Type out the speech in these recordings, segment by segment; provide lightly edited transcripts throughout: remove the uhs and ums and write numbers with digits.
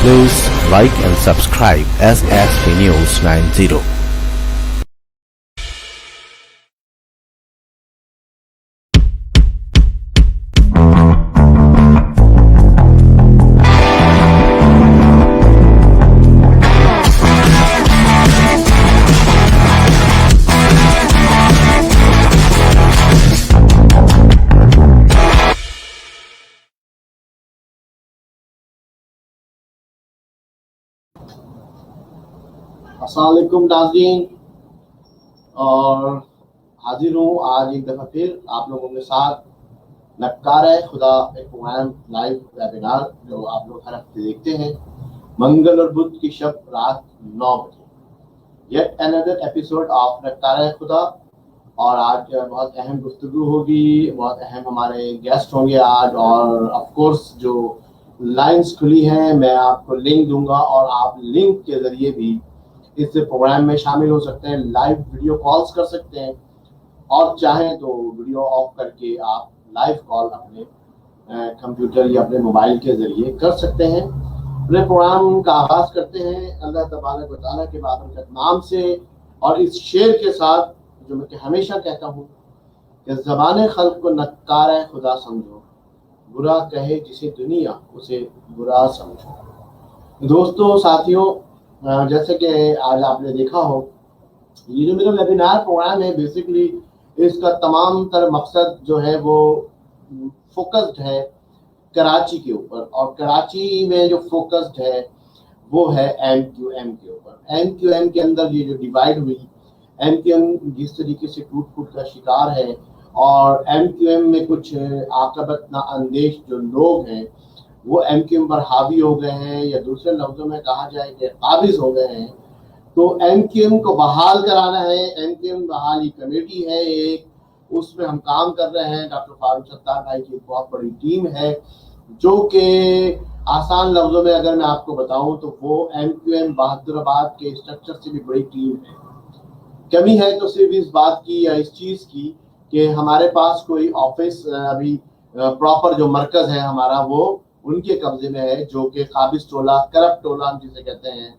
Please like and subscribe SSP News 90. अस्सलाम वालेकुम नाज़रीन, और हाजिर हूँ आज एक दफ़ा फिर आप लोगों के साथ नक्कार है खुदा एक प्रोग्राम लाइव वेबिनार जो आप लोग हर हफ्ते देखते हैं मंगल और बुध की शब रात 9 बजे। येट अनदर एपिसोड ऑफ नक्कार है खुदा। और आज बहुत अहम गुफ्तगू होगी, बहुत अहम हमारे गेस्ट होंगे आज, और ऑफ कोर्स जो लाइंस खुली हैं मैं आपको लिंक दूंगा और आप लिंक के ज़रिए भी इस प्रोग्राम में शामिल हो सकते हैं, लाइव वीडियो कॉल्स कर सकते हैं, और चाहें तो वीडियो ऑफ करके आप लाइव कॉल अपने कंप्यूटर या अपने मोबाइल के ज़रिए कर सकते हैं। अपने प्रोग्राम का आगाज़ करते हैं अल्लाह तबारक व तआला के बाबरकत नाम से, और इस शेर के साथ जो मैं हमेशा कहता हूँ कि ज़बान खल्क़ को नक्कार है खुदा समझो, बुरा कहे जिसे दुनिया उसे बुरा समझो। दोस्तों साथियों, जैसे कि आज आपने देखा हो, ये जो मेरा वेबिनार प्रोग्राम है बेसिकली इसका तमाम तर मकसद जो है वो फोकस्ड है कराची के ऊपर, और कराची में जो फोकस्ड है वो है MQM के ऊपर। MQM के अंदर ये जो डिवाइड हुई, MQM जिस तरीके से टूट फूट का शिकार है, और MQM में कुछ आकबत ना अंदेश जो लोग हैं वो MQM पर हावी हो गए हैं, या दूसरे लफ्जों में कहा जाए कि काबिज हो गए हैं। तो MQM को बहाल कराना है, MQM बहाली कमेटी है एक, उसमें हम काम कर रहे हैं। डॉक्टर फारूक सत्तार भाई की एक बहुत बड़ी टीम है जो कि आसान लफ्जों में अगर मैं आपको बताऊं तो वो MQM बहादुराबाद के स्ट्रक्चर से भी बड़ी टीम है। कमी है तो सिर्फ इस बात की या इस चीज़ की कि हमारे पास कोई ऑफिस अभी प्रॉपर जो मरकज़ है हमारा वो उनके कब्जे में है, जो कि काबिज टोला, करप्ट टोला जिसे कहते हैं,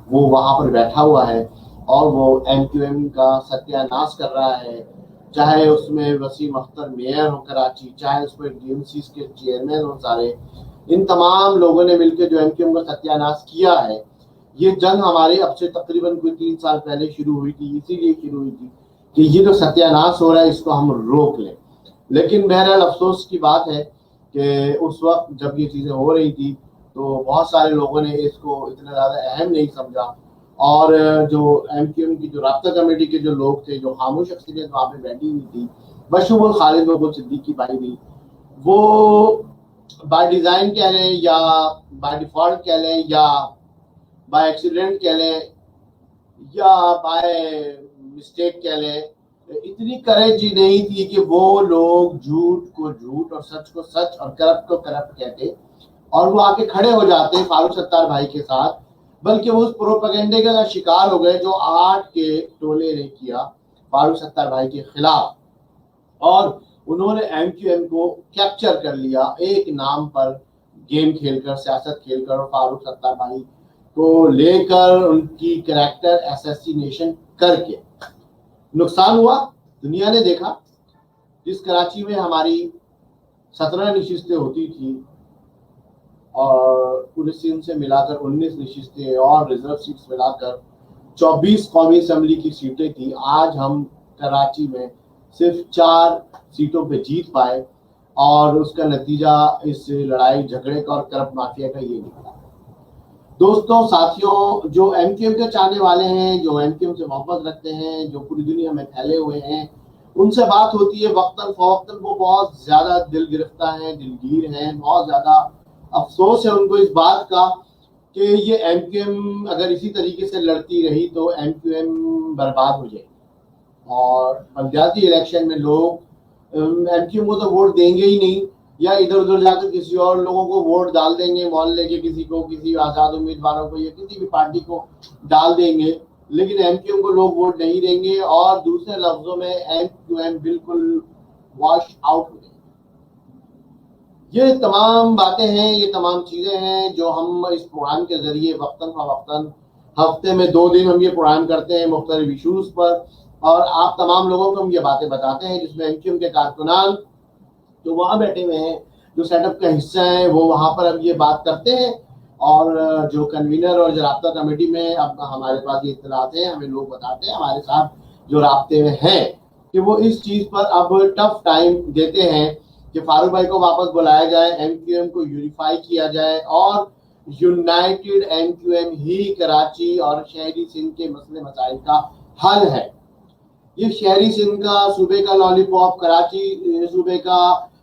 वो वहाँ पर बैठा हुआ है और वो MQM का सत्यानाश कर रहा है। चाहे उसमें वसीम अख्तर मेयर हो कराची, चाहे उसमें DMC के चेयरमैन हो सारे, इन तमाम लोगों ने मिलकर जो MQM का सत्यानाश किया है। ये जंग हमारे अब से तकरीबन कोई 3 साल पहले शुरू हुई थी, इसीलिए शुरू हुई थी कि ये जो सत्यानाश हो रहा है इसको हम रोक लें। लेकिन बहरहाल अफसोस की बात है कि उस वक्त जब ये चीज़ें हो रही थी तो बहुत सारे लोगों ने इसको इतना ज़्यादा अहम नहीं समझा, और जो MQM की जो राब्ता कमेटी के जो लोग थे, जो खामोश अक्सरियत वहाँ पे बैठी हुई थी, बशमूल खालिद महमूद सिद्दीकी भाई भी, वो बाय डिज़ाइन कह लें या बाय डिफ़ॉल्ट कह लें या बाय एक्सीडेंट कह लें या बाय मिस्टेक कह लें, इतनी करेज ही नहीं थी कि वो लोग झूठ को झूठ और सच को सच और करप्ट को करप्ट कहते और वो आके खड़े हो जाते फारूक सत्तार भाई के साथ, बल्कि वो उस प्रोपेगेंडे का शिकार हो गए जो 8 के टोले ने किया फारूक सत्तार भाई के खिलाफ, और उन्होंने MQM को कैप्चर कर लिया एक नाम पर गेम खेलकर, सियासत खेलकर, और फारूक सत्तार भाई को लेकर उनकी कैरेक्टर असैसिनेशन करके। नुकसान हुआ, दुनिया ने देखा। जिस कराची में हमारी 17 नशिस्तें होती थी और पुलिस से मिलाकर 19 नशिस्तें और रिजर्व सीट्स मिलाकर 24 कौमी असम्बली की सीटें थी, आज हम कराची में सिर्फ 4 सीटों पे जीत पाए, और उसका नतीजा इस लड़ाई झगड़े का और करप्ट माफिया का ये निकला। दोस्तों साथियों, जो MQM के चाहने वाले हैं, जो MQM से मोहब्बत रखते हैं, जो पूरी दुनिया में फैले हुए हैं, उनसे बात होती है वक्तन फवक्तन, वो बहुत ज़्यादा दिल गिरफ्ता हैं, दिलगीर हैं, बहुत ज़्यादा अफसोस है उनको इस बात का कि ये MQM अगर इसी तरीके से लड़ती रही तो MQM बर्बाद हो जाएगी, और बलदियाती इलेक्शन में लोग MQM को तो वोट देंगे ही नहीं, या इधर उधर जाकर किसी और लोगों को वोट डाल देंगे, मोहल्ले के किसी को, किसी आज़ाद उम्मीदवारों को, या किसी भी पार्टी को डाल देंगे, लेकिन MQM को लोग वोट नहीं देंगे, और दूसरे लफ्जों में MQM बिल्कुल वॉश आउट हो जाएगी। یہ تمام باتیں ہیں، یہ تمام چیزیں ہیں جو ہم اس پروگرام کے ذریعے وقتاً فوقتاً ہفتے میں 2 دن ہم یہ پروگرام کرتے ہیں مختلف ایشوز پر، اور آپ تمام لوگوں کو ہم یہ باتیں بتاتے ہیں، جس میں ایم کیو ایم کے کارکنان جو وہاں بیٹھے ہوئے ہیں، جو سیٹ اپ کا حصہ ہیں، وہ وہاں پر اب یہ بات کرتے ہیں، اور جو کنوینر اور جو رابطہ کمیٹی میں اب ہمارے پاس یہ اطلاعات ہیں، ہمیں لوگ بتاتے ہیں ہمارے ساتھ جو رابطے میں ہیں کہ وہ اس چیز پر اب ٹف ٹائم دیتے ہیں کہ فاروق بھائی کو واپس بلایا جائے، ایم کیو ایم کو یونیفائی کیا جائے، اور یونائٹڈ ایم کیو ایم ہی کراچی اور شہری سندھ کے مسئلے مسائل کا حل ہے۔ یہ شہری سندھ کا صوبے کا لالی پاپ، کراچی صوبے کا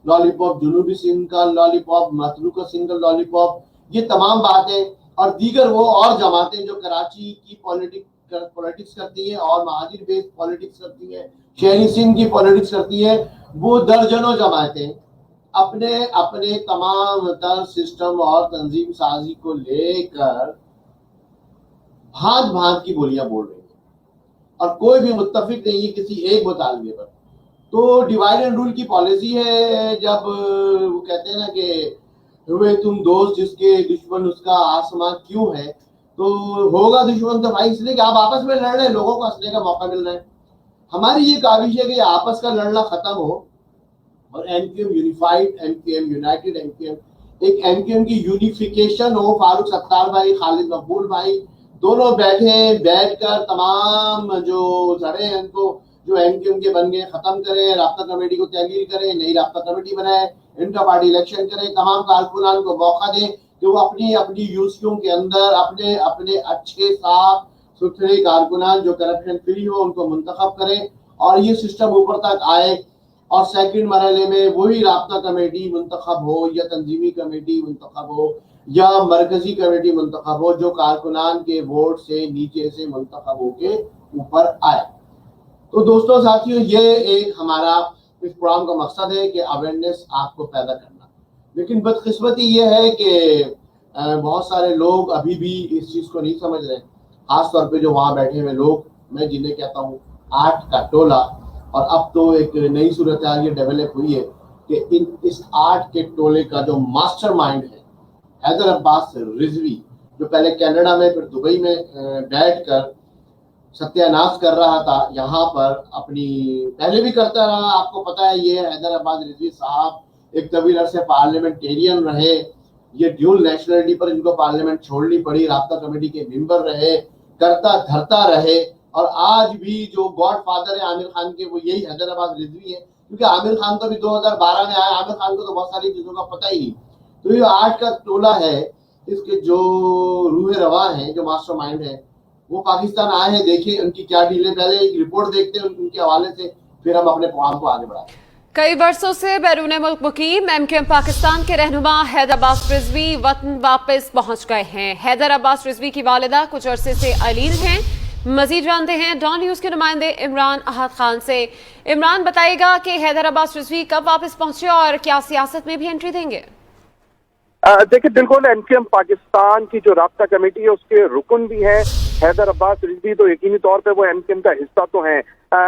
لالی پاپ، جنوبی سندھ کا لالی پاپ، متروکہ سندھ کا لالی پاپ، یہ تمام باتیں اور دیگر وہ اور جماعتیں جو کراچی کی پولیٹکس کرتی ہیں اور مہاجر بیس پولیٹکس کرتی ہیں، شہری سندھ کی پولیٹکس کرتی ہے، وہ درجنوں جماعتیں اپنے اپنے تمام تر سسٹم اور تنظیم سازی کو لے کر بھانت بھانت کی بولیاں بول رہی ہیں، اور کوئی بھی متفق نہیں ہے کسی ایک مطالبے پر۔ تو ڈیوائڈ اینڈ رول کی پالیسی ہے، جب وہ کہتے ہیں نا کہ ہوئے تم دوست جس کے دشمن اس کا آسمان کیوں ہے، تو ہوگا دشمن تو بھائی اس لیے کہ آپ آپس میں لڑ رہے ہیں، لوگوں کو ہنسنے کا موقع مل رہا ہے۔ ہماری یہ کاوش ہے کہ آپس کا لڑنا ختم ہو اور M Q M unified, M Q M united, M Q M ایک ایم کیو ایم کی یونیفیکیشن ہو۔ فاروق ستار بھائی، خالد مقبول بھائی دونوں بیٹھ کر تمام جو زڑے ہیں ان کو جو ایم کیو ایم کے بن گئے ختم کریں، رابطہ کمیٹی کو تحلیل کریں، نئی رابطہ کمیٹی بنائیں، انٹرا پارٹی الیکشن کریں، تمام کارکنان کو موقع دیں کہ وہ اپنی اپنی یونیورسٹیوں کے اندر اپنے اپنے اچھے صاف ستھرے کارکنان جو کرپشن فری ہو ان کو منتخب کریں، اور یہ سسٹم اوپر تک آئے، اور سیکنڈ مرحلے میں وہی رابطہ کمیٹی منتخب ہو یا تنظیمی کمیٹی منتخب ہو یا مرکزی کمیٹی منتخب ہو جو کارکنان کے ووٹ سے نیچے سے منتخب ہو کے اوپر آئے۔ تو دوستوں ساتھیوں، یہ ایک ہمارا اس پروگرام کا مقصد ہے کہ اویئرنیس آپ کو پیدا کرنا، لیکن بدقسمتی یہ ہے کہ بہت سارے لوگ ابھی بھی اس چیز کو نہیں سمجھ رہے، خاص طور پہ جو وہاں بیٹھے ہوئے لوگ، میں جنہیں کہتا ہوں 8 کا ٹولہ، اور اب تو ایک نئی صورتحال یہ ڈیولپ ہوئی ہے کہ اس 8 کے ٹولے کا جو ماسٹر مائنڈ ہے حیدر عباس رضوی، جو پہلے کینیڈا میں پھر دبئی میں بیٹھ کر ستیہ ناش کر رہا تھا، یہاں پر اپنی پہلے بھی کرتا رہا، آپ کو پتا ہے یہ حیدر عباس رضوی صاحب ایک طویل عرصے پارلیمنٹیرین رہے، یہ ڈیول نیشنلٹی پر ان کو پارلیمنٹ چھوڑنی پڑی، رابطہ کمیٹی کے ممبر رہے، کرتا دھرتا رہے، اور آج بھی جو گاڈ فادر ہے عامر خان کے وہ یہی حیدر عباس رضوی ہے، کیونکہ عامر خان تو بھی 2012 میں آیا، عامر خان کو تو بہت ساری چیزوں کا پتہ ہی نہیں۔ تو یہ 8 کا ٹولہ ہے، اس کے جو روح رواں ہیں، جو ماسٹر مائنڈ ہیں، وہ پاکستان آئے ہیں، دیکھیں ان کی کیا ڈیل ہے، پہلے ایک رپورٹ دیکھتے ہیں ان کے حوالے سے، پھر ہم اپنے پروگرام کو آگے بڑھاتے ہیں۔ کئی برسوں سے بیرون ملک مقیم ایم کیو ایم پاکستان کے رہنما حیدر عباس رضوی وطن واپس پہنچ گئے ہیں۔ حیدر عباس رضوی کی والدہ کچھ عرصے سے علیل ہیں۔ مزید جانتے ہیں ڈان نیوز کے نمائندے عمران احد خان سے۔ عمران، بتائیے گا کہ حیدر عباس رضوی کب واپس پہنچے اور کیا سیاست میں بھی انٹری دیں گے؟ دیکھیں، بالکل ایم کیو ایم پاکستان کی جو رابطہ کمیٹی ہے اس کے رکن بھی ہیں حیدر عباس رضوی، تو یقینی طور پہ وہ ایم کیو ایم کا حصہ تو ہیں،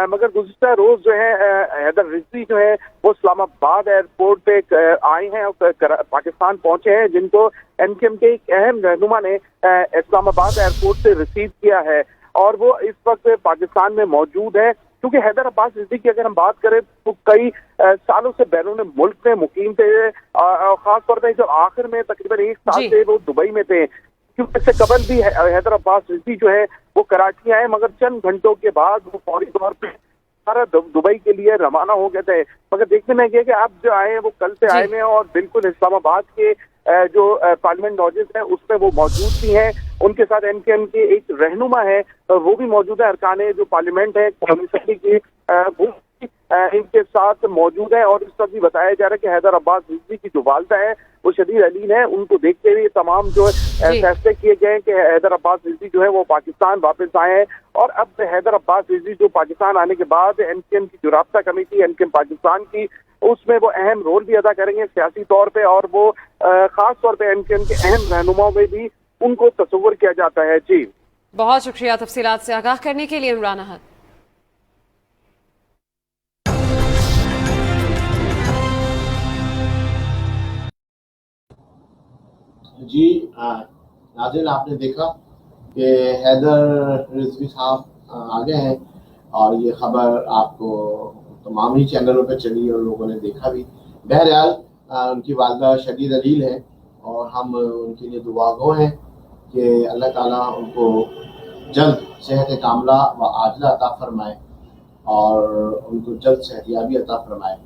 مگر گزشتہ روز جو ہے حیدر رضوی جو ہے وہ اسلام آباد ایئرپورٹ پہ آئے ہیں اور پاکستان پہنچے ہیں، جن کو ایم کیو ایم کے ایک اہم رہنما نے اسلام آباد ایئرپورٹ سے ریسیو کیا ہے، اور وہ اس وقت پاکستان میں موجود ہے۔ کیونکہ حیدر عباس رضوی کی اگر ہم بات کریں تو کئی سالوں سے بیرون ملک میں مقیم تھے، خاص طور پہ جو آخر میں تقریباً 1 سال سے وہ دبئی میں تھے، کیونکہ اس سے قبل بھی حیدر عباس رضوی جو ہے وہ کراچی آئے، مگر چند گھنٹوں کے بعد وہ فوری طور پہ دبئی کے لیے روانہ ہو گئے تھے، مگر دیکھنے میں یہ کہ اب جو آئے ہیں وہ کل سے آئے ہیں، اور بالکل اسلام آباد کے جو پارلیمنٹ لاجز ہیں اس میں وہ موجود بھی ہیں، ان کے ساتھ ایم کیو ایم کے ایک رہنما ہے وہ بھی موجود ہے، ارکان جو پارلیمنٹ ہے قومی اسمبلی کی وہ ان کے ساتھ موجود ہے، اور اس وقت بھی بتایا جا رہا ہے کہ حیدر عباس رضوی کی جو والدہ ہے وہ شدید علیل ہے، ان کو دیکھتے ہوئے تمام جو فیصلے کیے گئے کہ حیدر عباس رضوی جو ہے وہ پاکستان واپس آئے ہیں، اور اب حیدر عباس رضوی جو پاکستان آنے کے بعد ایم کیو ایم کی جو رابطہ committee M Q M Pakistan کی اس میں وہ اہم رول بھی ادا کریں گے سیاسی طور پہ، اور وہ خاص طور پہ ایم کیو ایم کے اہم رہنماؤں میں بھی ان کو تصور کیا جاتا ہے۔ جی بہت شکریہ تفصیلات سے آگاہ کرنے کے لیے عمران احد۔ जी नाज़रीन, आपने देखा कि हैदर रिजवी साहब आ गए हैं और ये खबर आपको तमाम ही चैनलों पर चली और लोगों ने देखा भी। बहरहाल उनकी वालदा शदीद अलील है और हम उनके लिए दुआगो हैं कि अल्लाह ताला उनको जल्द सेहत कामला व आजिला अता फरमाए और उनको जल्द सेहतियाबी अता फरमाए।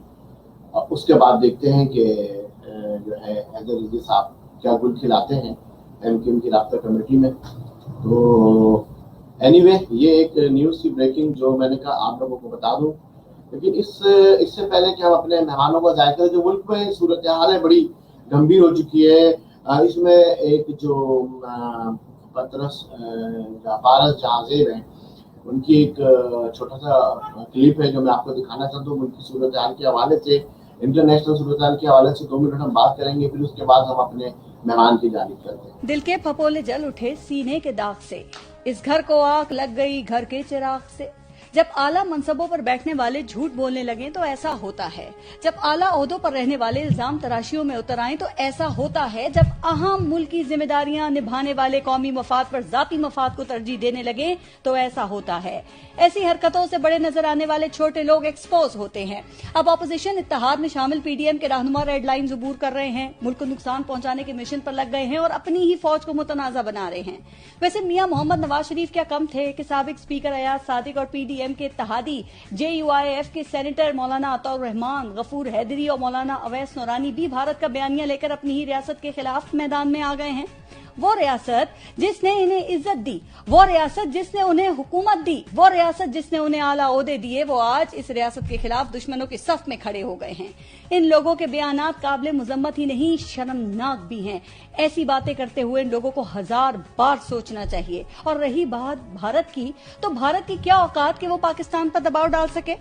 और उसके बाद देखते हैं कि जो है हैदर रिजवी साहब क्या गुल खिलाते हैं एमक्यूएम की राब्ता कमेटी में। तो एनीवे ये एक न्यूज़ की ब्रेकिंग जो मैंने कहा आप लोगों को बता दूं। लेकिन इससे पहले कि हम अपने मेहमानों को जायज़ा करें, जो मुल्क में सूरत हाल है बड़ी गंभीर हो चुकी है। इसमें एक जो पतरस फारस जहाज़ेब हैं उनकी एक छोटा सा क्लिप है जो मैं आपको दिखाना चाहता हूँ। उनकी सूरत हाल के हवाले से, इंटरनेशनल सूरत हाल के हवाले से 2 मिनट हम बात करेंगे, फिर उसके बाद हम अपने मेहमान की जानिब चलते हैं। दिल के फपोले जल उठे सीने के दाग से, इस घर को आग लग गई घर के चिराग से। जब आला मनसबों पर बैठने वाले झूठ बोलने लगे तो ऐसा होता है। जब आला ओहदों पर रहने वाले इल्जाम तराशियों में उतर आए तो ऐसा होता है। जब अहम मुल्क की जिम्मेदारियां निभाने वाले कौमी मफाद पर जाती मफाद को तरजीह देने लगे तो ऐसा होता है। ऐसी हरकतों से बड़े नजर आने वाले छोटे लोग एक्सपोज होते हैं। अब अपोजिशन इत्तेहाद में शामिल पीडीएम के रहनुमा रेड लाइन अबूर कर रहे हैं, मुल्क को नुकसान पहुंचाने के मिशन पर लग गए हैं और अपनी ही फौज को मुतनाजा बना रहे हैं। वैसे मियां मोहम्मद नवाज शरीफ क्या कम थे कि साबिक स्पीकर अयाज सादिक और पीडीएम के इत्तेहादी JUIF के सेनेटर मौलाना अताउर रहमान, गफूर हैदरी और मौलाना अवैस नूरानी भी भारत का बयानिया लेकर अपनी ही रियासत के खिलाफ मैदान में आ गए हैं। वो रियासत जिसने इन्हें इज्जत दी, वो रियासत जिसने उन्हें हुकूमत दी, वो रियासत जिसने उन्हें आला ओहदे दिए, वो आज इस रियासत के खिलाफ दुश्मनों के सफ में खड़े हो गए हैं। इन लोगों के बयानात काबिले मुजम्मत ही नहीं शर्मनाक भी हैं। ऐसी बातें करते हुए इन लोगों को 1000 बार सोचना चाहिए। और रही बात भारत की, तो भारत की क्या औकात कि वो पाकिस्तान पर दबाव डाल सके?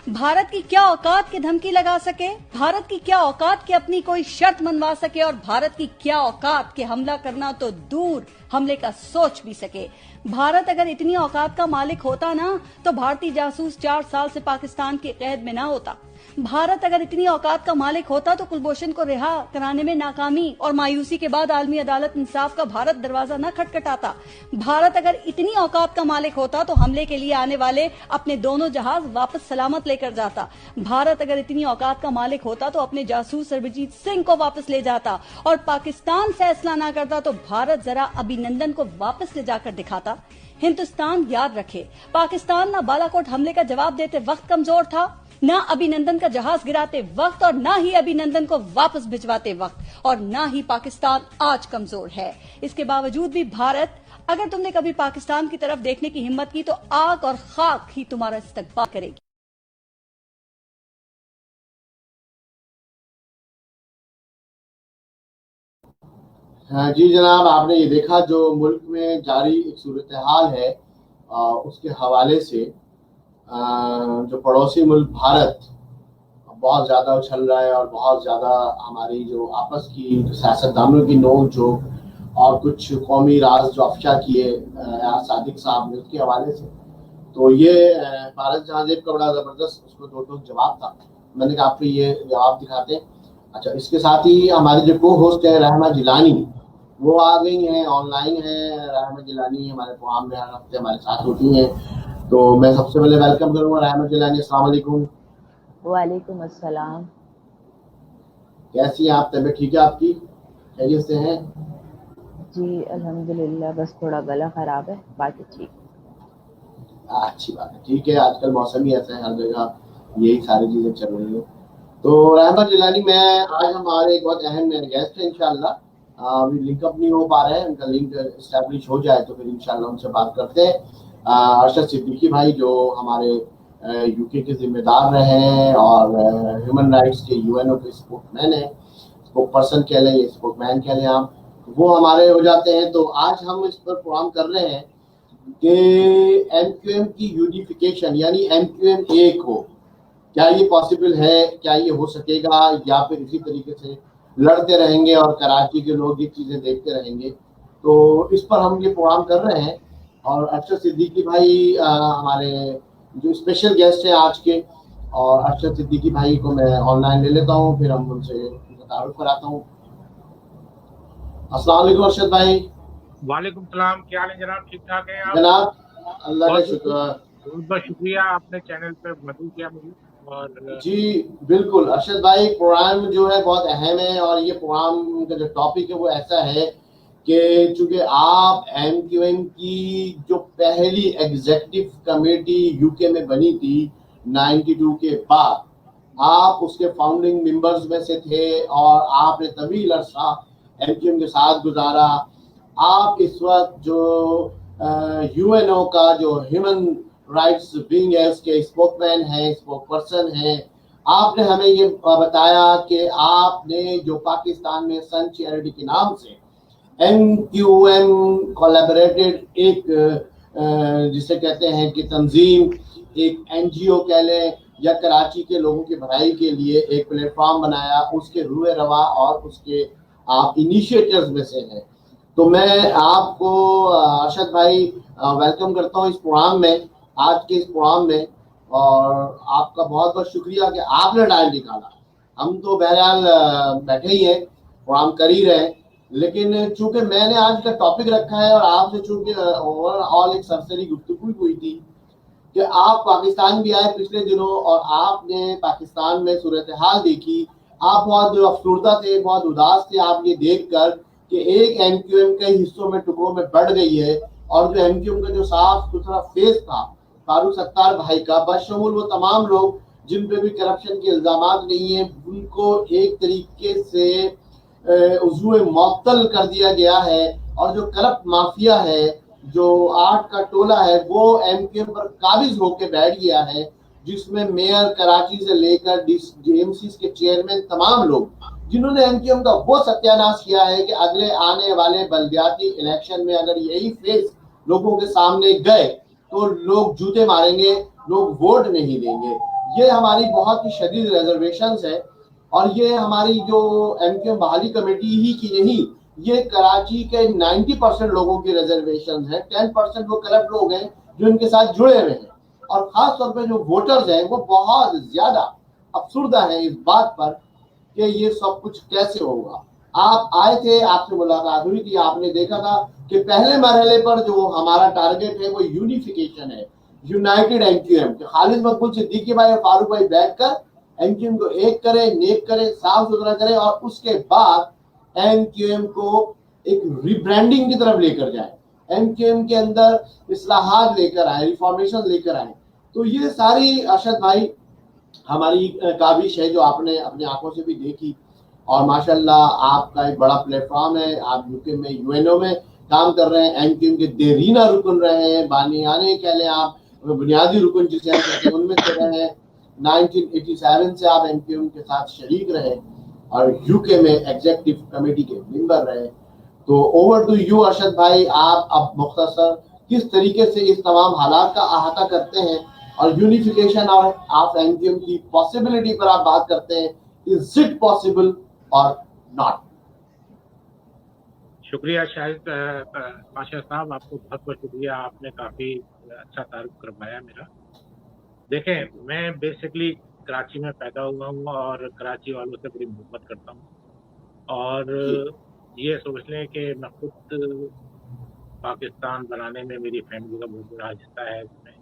भारत की क्या औकात की धमकी लगा सके? भारत की क्या औकात की अपनी कोई शर्त मनवा सके? और भारत की क्या औकात के हमला करना तो दूर हमले का सोच भी सके? भारत अगर इतनी औकात का मालिक होता ना तो भारतीय जासूस 4 साल से पाकिस्तान की कैद में ना होता। भारत अगर इतनी औकात का मालिक होता तो कुलभूषण को रिहा कराने में नाकामी और मायूसी के बाद आलमी अदालत इंसाफ का भारत दरवाजा न खटखटाता। भारत अगर इतनी औकात का मालिक होता तो हमले के लिए आने वाले अपने दोनों जहाज वापस सलामत लेकर जाता। भारत अगर इतनी औकात का मालिक होता तो अपने जासूस सरबजीत सिंह को वापस ले जाता। और पाकिस्तान फैसला न करता तो भारत जरा अभिनंदन को वापस ले जाकर दिखाता। हिंदुस्तान याद रखे, पाकिस्तान न बालाकोट हमले का जवाब देते वक्त कमजोर था, ना अभिनंदन का जहाज गिराते वक्त, और ना ही अभिनंदन को वापस भिजवाते वक्त, और ना ही पाकिस्तान आज कमजोर है। इसके बावजूद भी भारत, अगर तुमने कभी पाकिस्तान की तरफ देखने की हिम्मत की तो आग और खाक ही तुम्हारा इस्तकबाल करेगी। हाँ जी जनाब, आपने ये देखा जो मुल्क में जारी एक सूरत हाल है उसके हवाले से जो पड़ोसी मुल्क भारत बहुत ज़्यादा उछल रहा है और बहुत ज़्यादा हमारी जो आपस की सियासतदानों की नोक झोंक और कुछ कौमी राज जो अफशा किए सादिक साहब ने उसके हवाले से, तो ये फारस जहाज़ेब का बड़ा ज़बरदस्त उसको दो जवाब था। मैंने कहा आपको ये जवाब दिखाते हैं। अच्छा, इसके साथ ही हमारी जो को होस्ट है रहमा जिलानी, वो आ गई हैं, ऑनलाइन है। रहमा जिलानी हमारे प्रोग्राम में हर हफ्ते हमारे साथ होती हैं, तो मैं सबसे पहले वेलकम करूंगा रहमा जिलानी। अस्सलाम वालेकुम। वालेकुम अस्सलाम। कैसी हैं आप? तबीयत ठीक है आपकी? खैरियत से हैं? जी अल्हम्दुलिल्लाह, बस थोड़ा गला खराब है, बाकी ठीक। अच्छी बात है, ठीक है। आजकल मौसम ही ऐसा है, हर जगह यही सारी चीजें चल रही हैं। तो रहमा जिलानी, मैं आज हमारे एक बहुत अहम गेस्ट है इंशाल्लाह, अभी लिंक अप नहीं हो पा रहे हैं, उनका लिंक एस्टैब्लिश हो जाए तो फिर इंशाल्लाह उनसे बात करते हैं। अरशद सिद्दीकी भाई जो हमारे यूके के जिम्मेदार रहे हैं और ह्यूमन राइट्स के UNO के स्पोर्टमैन हैं, स्पोक पर्सन कह लें, स्पोर्टमैन कह लें आप, वो हमारे हो जाते हैं। तो आज हम इस पर प्रोग्राम कर रहे हैं कि MQM की यूनिफिकेशन यानी MQM एक हो, क्या ये पॉसिबल है? क्या ये हो सकेगा या फिर इसी तरीके से लड़ते रहेंगे और कराची के लोग ये चीज़ें देखते रहेंगे? तो इस पर हम ये प्रोग्राम कर रहे हैं। और अरशद सिद्दीकी भाई हमारे जो स्पेशल गेस्ट हैं आज के, और अरशद सिद्दीकी भाई को मैं ऑनलाइन ले लेता हूँ, फिर हम उनसे तारुफ कराता हूँ। अस्सलाम वालेकुम अरशद भाई। वालेकुम सलाम, क्या हाल है जनाब? ठीक ठाक हैं आप? जनाब अल्लाह का बहुत शुक्र। बहुत बहुत शुक्रिया, आपने चैनल पे मदद किया मुझे। और जी बिल्कुल अरशद भाई, प्रोग्राम जो है बहुत अहम है और ये प्रोग्राम का जो टॉपिक है वो ऐसा है कि चूंकि आप MQM की जो पहली एग्जीक्यूटिव कमेटी यूके में बनी थी 92 के बाद, आप उसके फाउंडिंग मेंबर्स में से थे और आपने तवील अरसा MQM के साथ गुजारा। आप इस वक्त जो UNO का जो ह्यूमन राइट्स विंग है उसके स्पोकमैन हैं, स्पोक पर्सन हैं। आपने हमें ये बताया कि आपने जो पाकिस्तान में सन चैरिटी के नाम से MQM कोलैबोरेटेड एक जिसे कहते हैं कि तंजीम, एक NGO कह लें या कराची के लोगों की भलाई के लिए एक प्लेटफॉर्म बनाया, उसके रूए रवा और उसके आप इनिशिएटर्स में से हैं। तो मैं आपको अरशद भाई वेलकम करता हूँ इस प्रोग्राम में, आज के इस प्रोग्राम में, और आपका बहुत बहुत शुक्रिया कि आपने टाइम निकाला। हम तो बहरहाल बैठे ही हैं, प्रोग्राम कर ही रहे हैं, लेकिन चूंकि मैंने आज का टॉपिक रखा है और आपसे चूंकि ओवरऑल एक सरसरी गुफ्तगू हुई थी कि आप पाकिस्तान भी आए पिछले दिनों और आपने पाकिस्तान में सूरत हाल देखी। आप बहुत अफसरदा थे, बहुत उदास थे आप ये देखकर कि एक MQM के हिस्सों में टुकड़ों में बढ़ गई है और जो MQM का जो साफ सुथरा फेस था फारूक सत्तार भाई का, बशमूल वो तमाम लोग जिन पे भी करप्शन के इल्जामात नहीं है, उनको एक तरीके से उज़्वे मुअत्तल कर दिया गया है। और जो करप्ट माफिया है, जो 8 का टोला है, वो MQM पर काबिज होकर बैठ गया है, जिसमें मेयर कराची से लेकर DMCs के चेयरमैन तमाम लोग, जिन्होंने MQM का वो सत्यानाश किया है कि अगले आने वाले बल्दियाती इलेक्शन में अगर यही फेस लोगों के सामने गए तो लोग जूते मारेंगे, लोग वोट नहीं देंगे। ये हमारी बहुत ही शदीद रिजर्वेशंस है और ये हमारी जो MQM बहाली कमेटी ही की नहीं, ये कराची के 90% लोगों की रिजर्वेशन है। 10% वो करप्ट लोग हैं जो इनके साथ जुड़े हुए हैं और खास तौर पे जो वोटर्स हैं वो बहुत ज्यादा अफसुर्दा हैं इस बात पर कि ये सब कुछ कैसे होगा। आप आए थे, आपसे मुलाकात हुई थी, आपने देखा था कि पहले मरहले पर जो हमारा टारगेट है वो यूनिफिकेशन है, यूनाइटेड MQM। खालिद मकबूल सिद्दीकी भाई और फारूक भाई बैठकर MQM को एक करे, नेक करे, साफ सुथरा करे और उसके बाद MQM को एक रिब्रांडिंग की तरफ लेकर जाए, MQM के अंदर इस्लाहात लेकर आए, रिफॉर्मेशन लेकर आए। तो ये सारी अरशद भाई हमारी काबिश है जो आपने अपनी आंखों से भी देखी और माशाल्लाह आपका एक बड़ा प्लेटफॉर्म है। आप यूके में UNO में काम कर रहे हैं, MQM के देरीना रुकन रहे हैं, बानियाने कह लें आप, बुनियादी रुकन जिसे हम कहते हैं उनमें से रहे हैं। 1987 से आप MQM के साथ शरीक रहे और यूके में एग्जीक्यूटिव कमेटी के मेंबर रहे। तो ओवर टू यू अरशद भाई, आप अब मुख्तसर किस तरीके से इस तमाम हालात का अहाता करते हैं और यूनिफिकेशन और आप MQM की पॉसिबिलिटी पर आप बात करते हैं, इज इट पॉसिबल और नॉट? शुक्रिया शाहिद पाशा साहब, आपको बहुत बहुत शुक्रिया, आपने काफ़ी अच्छा तारुफ करवाया मेरा। देखें, मैं बेसिकली कराची में पैदा हुआ हूँ और कराची वालों से बड़ी मोहब्बत करता हूँ और ये सोच लें कि मैं खुद पाकिस्तान बनाने में मेरी फैमिली का बहुत बड़ा हिस्सा है इसमें।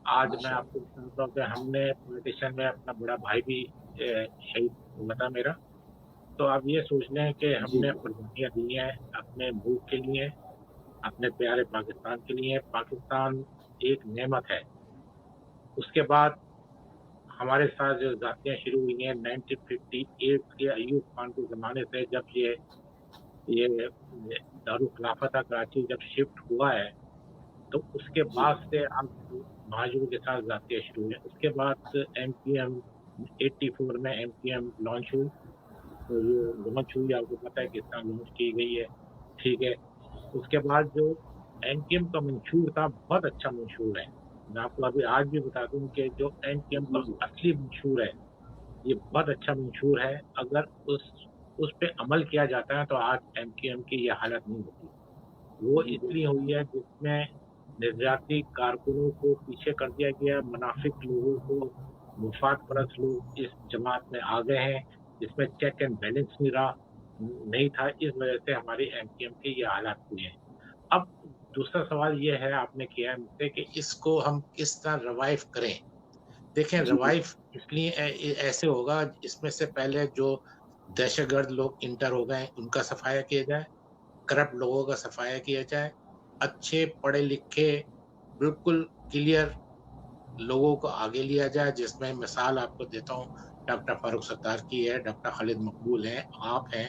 आज मैं आपको बताता हूँ कि हमने पॉलिटिशियन में अपना बड़ा भाई भी शहीद हुआ था मेरा। तो आप ये सोच लें कि हमने कुर्बानियाँ दी हैं अपने मुल्क के लिए, अपने प्यारे पाकिस्तान के लिए। पाकिस्तान एक नेमत है। उसके बाद हमारे साथ जो ज़ातियाँ शुरू हुई हैं 1958 के अयूब खान के ज़माने से, जब ये दारुल खिलाफत था कराची जब शिफ्ट हुआ है, तो उसके बाद से हम महाजरों के साथ ज़ातियाँ शुरू हुई। उसके बाद MQM 84 में MQM लॉन्च हुई। तो ये लॉन्च हुई, आपको पता है किस तरह लॉन्च की गई है, ठीक है। उसके बाद जो MQM का मंशूर था बहुत अच्छा मंशूर है। मैं आपको अभी आज भी बता दूं कि जो MQM का असली मंशूर है ये बहुत अच्छा मंशूर है। अगर उस पे अमल किया जाता है तो आज MQM की ये हालत नहीं होती। वो इसलिए हुई है जिसमें नज़रियाती कारकुनों को पीछे कर दिया गया, मुनाफिक लोगों को, मुफाद परस्त लोग इस जमात में आ गए हैं, जिसमें चेक एंड बैलेंस नहीं रहा। नहीं था, इस वजह से हमारी एमकेएम के ये हालात हुए हैं। अब दूसरा सवाल ये है आपने किया है मुझसे कि इसको हम किस तरह रिवाइव करें। देखें, जी रिवाइव इसलिए ऐसे होगा, इसमें से पहले जो दहशतगर्द लोग इंटर हो गए उनका सफाया किया जाए, करप्ट लोगों का सफाया किया जाए, अच्छे पढ़े लिखे बिल्कुल क्लियर लोगों को आगे लिया जाए, जिसमें मिसाल आपको देता हूँ, डॉक्टर फारूक सत्तार की है, डॉक्टर खालिद मकबूल हैं, आप हैं।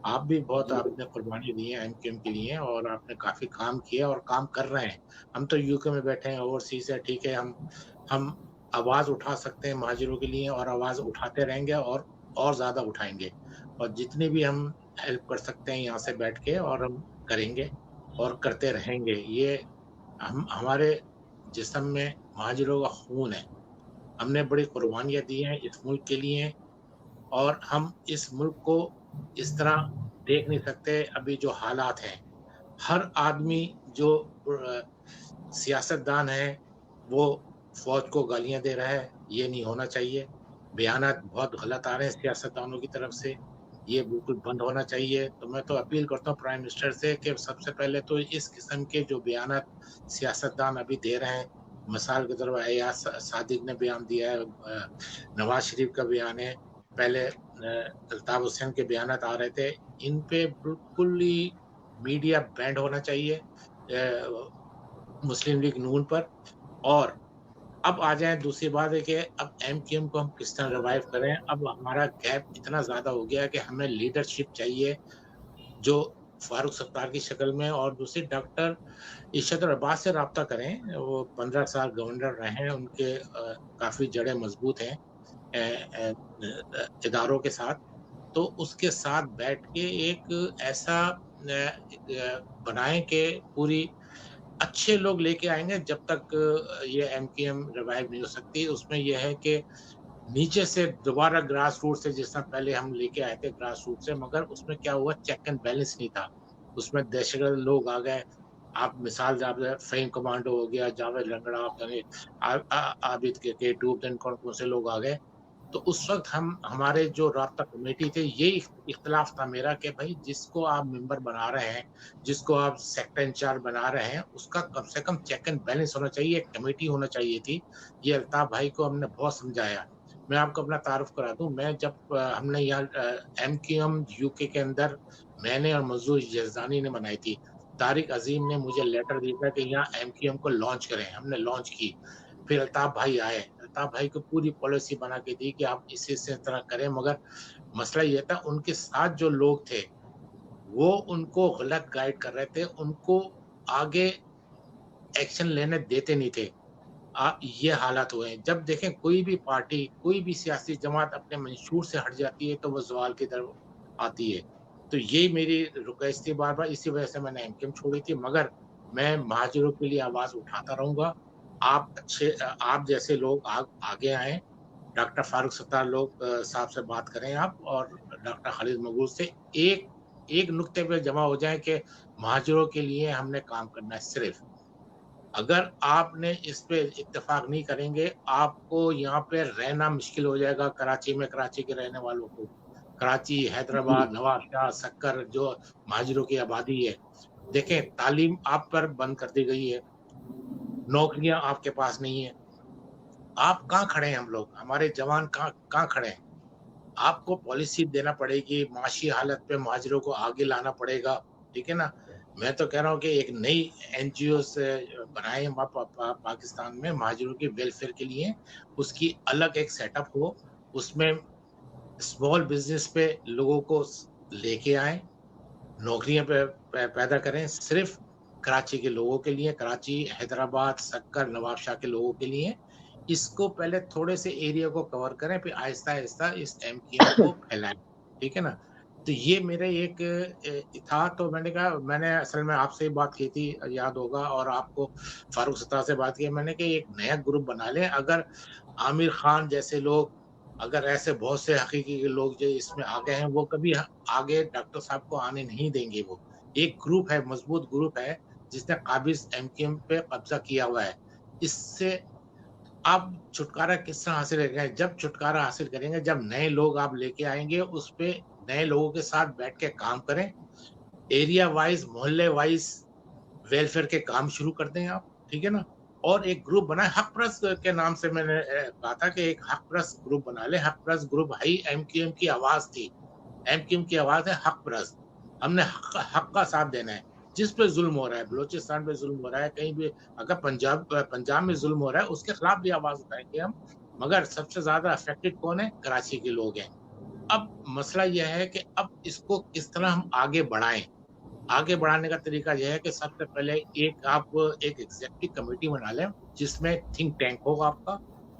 आप भी बहुत जी आपने कुर्बानी दी है एमकेएम के लिए और आपने काफ़ी काम किया और काम कर रहे हैं। हम तो यूके में बैठे हैं, ओवरसीज़ है, ठीक है, हम आवाज़ उठा सकते हैं महाजिरों के लिए और आवाज़ उठाते रहेंगे और ज़्यादा उठाएँगे। और जितनी भी हम हेल्प कर सकते हैं यहाँ से बैठ के और हम करेंगे और करते रहेंगे। ये हम हमारे जिस्म में महाजिरों का खून है। हमने बड़ी कुर्बानियाँ दी हैं इस मुल्क के लिए और हम इस मुल्क को इस तरह देख नहीं सकते अभी जो हालात हैं। हर आदमी जो सियासतदान है, वो फ़ौज को गालियाँ दे रहा है, ये नहीं होना चाहिए। बयानात बहुत गलत आ रहे हैं सियासतदानों की तरफ से, ये बिल्कुल बंद होना चाहिए। तो मैं तो अपील करता हूँ प्राइम मिनिस्टर से कि सबसे पहले तो इस किस्म के जो बयानात सियासतदान अभी दे रहे हैं, मिसाल के तौर पर एयाज सादिक ने बयान दिया है, नवाज़ शरीफ का बयान है, पहले अल्ताफ़ हुसैन के बयानात आ रहे थे, इन पे बिल्कुल ही मीडिया बैंड होना चाहिए मुस्लिम लीग नून पर। और अब आ जाए दूसरी बात है कि अब एमकेएम को हम किस तरह रिवाइव करें। अब हमारा गैप इतना ज़्यादा हो गया है कि हमें लीडरशिप चाहिए जो फारूक सत्तार की शक्ल में, और दूसरी डॉक्टर इशरत अब्बास से राब्ता करें। वो 15 साल गवर्नर रहे हैं, उनके काफ़ी जड़ें मजबूत हैं इदारों के साथ। तो उसके साथ बैठ के एक ऐसा बनाएं कि पूरी अच्छे लोग लेके आएँगे जब तक ये एमकेएम रिवाइव नहीं हो सकती। उसमें ये है कि नीचे से दोबारा ग्रास रूट से, जिस तरह पहले हम लेके आए थे ग्रास रूट से, मगर उसमें क्या हुआ, चेक एंड बैलेंस नहीं था। उसमें दहशतगर्द लोग आ गए। आप मिसाल फ़हीम कमांडो हो गया, जावेद लंगड़ा, पता नहीं आबिद के टूब, कौन-कौन से लोग आ गए। तो उस वक़्त हमारे जो राब्ता कमेटी थे, ये इख्तिलाफ़ था मेरा कि भई जिसको आप मेंबर बना रहे हैं, जिसको आप सेक्टर इंचार्ज बना रहे हैं, उसका कम से कम चेक एंड बैलेंस होना चाहिए, एक कमेटी होना चाहिए थी। ये अल्ताफ़ भाई को हमने बहुत समझाया। मैं आपको अपना तारुफ़ करा दूँ, मैं जब हमने यहाँ एमकेएम यूके के अंदर मैंने और मंजूर यज़दानी ने बनाई थी। तारिक अज़ीम ने मुझे लेटर दिया था कि यहाँ एमकेएम को लॉन्च करें, हमने लॉन्च की। फिर अल्ताफ़ भाई आए, अल्ताफ़ भाई को पूरी पॉलिसी बना के दी कि आप इस तरह करें, मगर मसला ये था उनके साथ जो लोग थे, वो उनको गलत गाइड कर रहे थे, उनको आगे एक्शन लेने देते नहीं थे। ये हालात हुए हैं। जब देखें कोई भी पार्टी, कोई भी सियासी जमात अपने मंशूर से हट जाती है तो वो ज़वाल की तरफ आती है। तो यही मेरी रिक्वेस्ट थी बार-बार, इसी वजह से मैंने एमकेएम छोड़ी थी, मगर मैं महाजिरों के लिए आवाज़ उठाता रहूँगा। आप जैसे लोग आगे आएँ, डॉक्टर फारूक सत्तार साहब से बात करें आप, और डॉक्टर खालिद मकबूल से एक एक नुक्ते पे जमा हो जाएँ कि महाजिरों के लिए हमने काम करना है सिर्फ़। अगर आपने इस पे इत्तेफ़ाक नहीं करेंगे, आपको यहाँ पे रहना मुश्किल हो जाएगा कराची में, कराची के रहने वालों को। कराची, जी हैदराबाद, नवाबशाह, सक्कर जो महाजिरों की आबादी है। देखें, तालीम आप पर बंद कर दी गई है, नौकरियाँ आपके पास नहीं है। आप कहाँ खड़े हैं हम लोग? हमारे जवान कहाँ कहाँ खड़े हैं? आपको पॉलिसी देना पड़ेगी, माशी हालत पे महाजिरों को आगे लाना पड़ेगा, ठीक है ना? मैं तो कह रहा हूँ कि एक नई एनजीओज़ बनाएँ पाकिस्तान में महाजिरों के वेलफेयर के लिए, उसकी अलग एक सेटअप हो, उसमें स्मॉल बिज़नेस पे लोगों को लेके आएँ, नौकरियाँ पैदा करें सिर्फ़ कराची के लोगों के लिए, कराची, हैदराबाद, सक्कर, नवाबशाह के लोगों के लिए। इसको पहले थोड़े से एरिया को कवर करें, फिर आहिस्ता-आहिस्ता इस एमकेएम को फैलाएँ, ठीक है ना? तो ये मेरे एक था, तो मैंने कहा, मैंने असल में आपसे ही बात की थी, याद होगा, और आपको फारूक सत्तार से बात की, मैंने कहा एक नया ग्रुप बना लें। अगर आमिर खान जैसे लोग, अगर ऐसे बहुत से हकीकी के लोग जो इसमें आ गए हैं, वो कभी आगे डॉक्टर साहब को आने नहीं देंगे वो। एक ग्रुप है, मजबूत ग्रुप है, जिसने काबिज़ एमकेएम पे कब्ज़ा किया हुआ है। इससे आप छुटकारा किस तरह हासिल करेंगे? जब छुटकारा हासिल करेंगे, जब नए लोग आप लेके आएँगे, उस पे नए लोगों के साथ बैठ के काम करें, एरिया वाइज मोहल्ले वाइज वेलफेयर के काम शुरू कर दें आप, ठीक है ना। और एक ग्रुप बनाए, हक प्रेस के नाम से मैंने कहा था कि एक हक प्रेस ग्रुप बना ले। हक प्रेस ग्रुप है एमक्यूएम की आवाज थी, एमक्यूएम की आवाज है हक प्रेस। हमने हक का साथ देना है। जिस पे जुल्म हो रहा है, बलोचिस्तान पे जुल्म हो रहा है, कहीं भी अगर पंजाब में जुल्म हो रहा है उसके खिलाफ भी आवाज उठाएंगे हम। मगर सबसे ज्यादा अफेक्टेड कौन है? कराची के लोग हैं। अब मसला यह है कि अब इसको किस तरह हम आगे बढ़ाएं। आगे बढ़ाने का तरीका यह है कि सबसे पहले आप एक एग्जीक्यूटिव कमेटी बना लें जिसमें थिंक टैंक होगा आपका,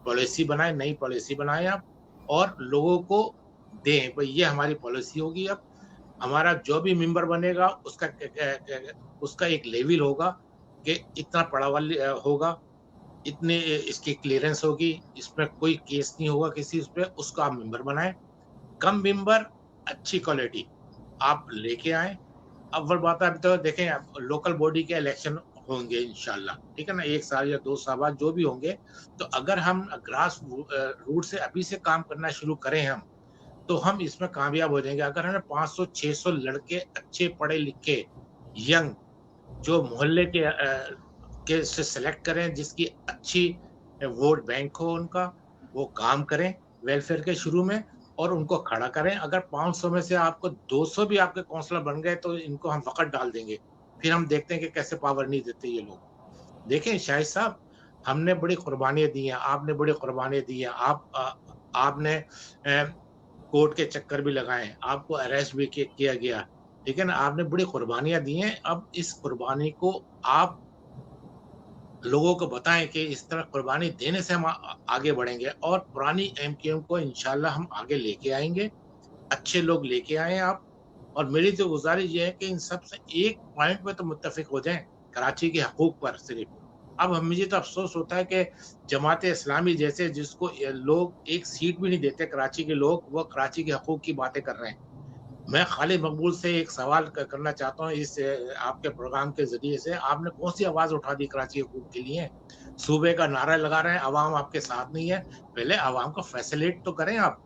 पॉलिसी बनाए, नई पॉलिसी बनाए आप और लोगों को दें भाई ये हमारी पॉलिसी होगी। अब हमारा जो भी मेंबर बनेगा उसका एक लेवल होगा कि इतना पढ़ा वाला होगा, इतने इसकी क्लियरेंस होगी, इसमें कोई केस नहीं होगा किसी उस पर, उसका आप मेंबर बनाएं। कम मेंबर, अच्छी क्वालिटी आप लेके आए। अव्वल बात है, अभी तो देखें लोकल बॉडी के इलेक्शन होंगे इंशाल्लाह, ठीक है ना, 1 साल या 2 साल बाद जो भी होंगे। तो अगर हम ग्रास रूट से अभी से काम करना शुरू करें हम, तो हम इसमें कामयाब हो जाएंगे। अगर हमें 500-600 लड़के अच्छे पढ़े लिखे यंग जो मोहल्ले के से सेलेक्ट करें, जिसकी अच्छी वोट बैंक हो उनका, वो काम करें वेलफेयर के शुरू में और उनको खड़ा करें। अगर 500 में से आपको 200 भी आपके काउंसलर बन गए तो इनको हम वक़्त डाल देंगे। फिर हम देखते हैं कि कैसे पावर नहीं देते ये लोग। देखें शाहिद साहब, हमने बड़ी कुर्बानियां दी हैं, आपने बड़ी कुर्बानियां दी हैं। आपने कोर्ट के चक्कर भी लगाए, आपको अरेस्ट भी किया गया, ठीक है ना, आपने बड़ी कुर्बानियां दी हैं। अब इस कुर्बानी को आप लोगों को बताएं कि इस तरह कुर्बानी देने से हम आगे बढ़ेंगे और पुरानी एमक्यूएम को इंशाल्लाह हम आगे लेके आएंगे। अच्छे लोग लेके आए आप। और मेरी तो गुजारिश ये है कि इन सब से एक पॉइंट पे तो मुत्तफिक हो जाएं, कराची के हकूक पर सिर्फ। अब मुझे तो अफसोस होता है कि जमात इस्लामी जैसे जिसको लोग एक सीट भी नहीं देते कराची के लोग, वो कराची के हकूक की बातें कर रहे हैं। मैं खालिद मकबूल से एक सवाल करना चाहता हूँ इस आपके प्रोग्राम के जरिए से। आपने कौन सी आवाज उठा दी कराची हुकूक के लिए? सूबे का नारा लगा रहे हैं, अवाम आपके साथ नहीं है। पहले अवाम को फैसिलिटेट तो करें, आप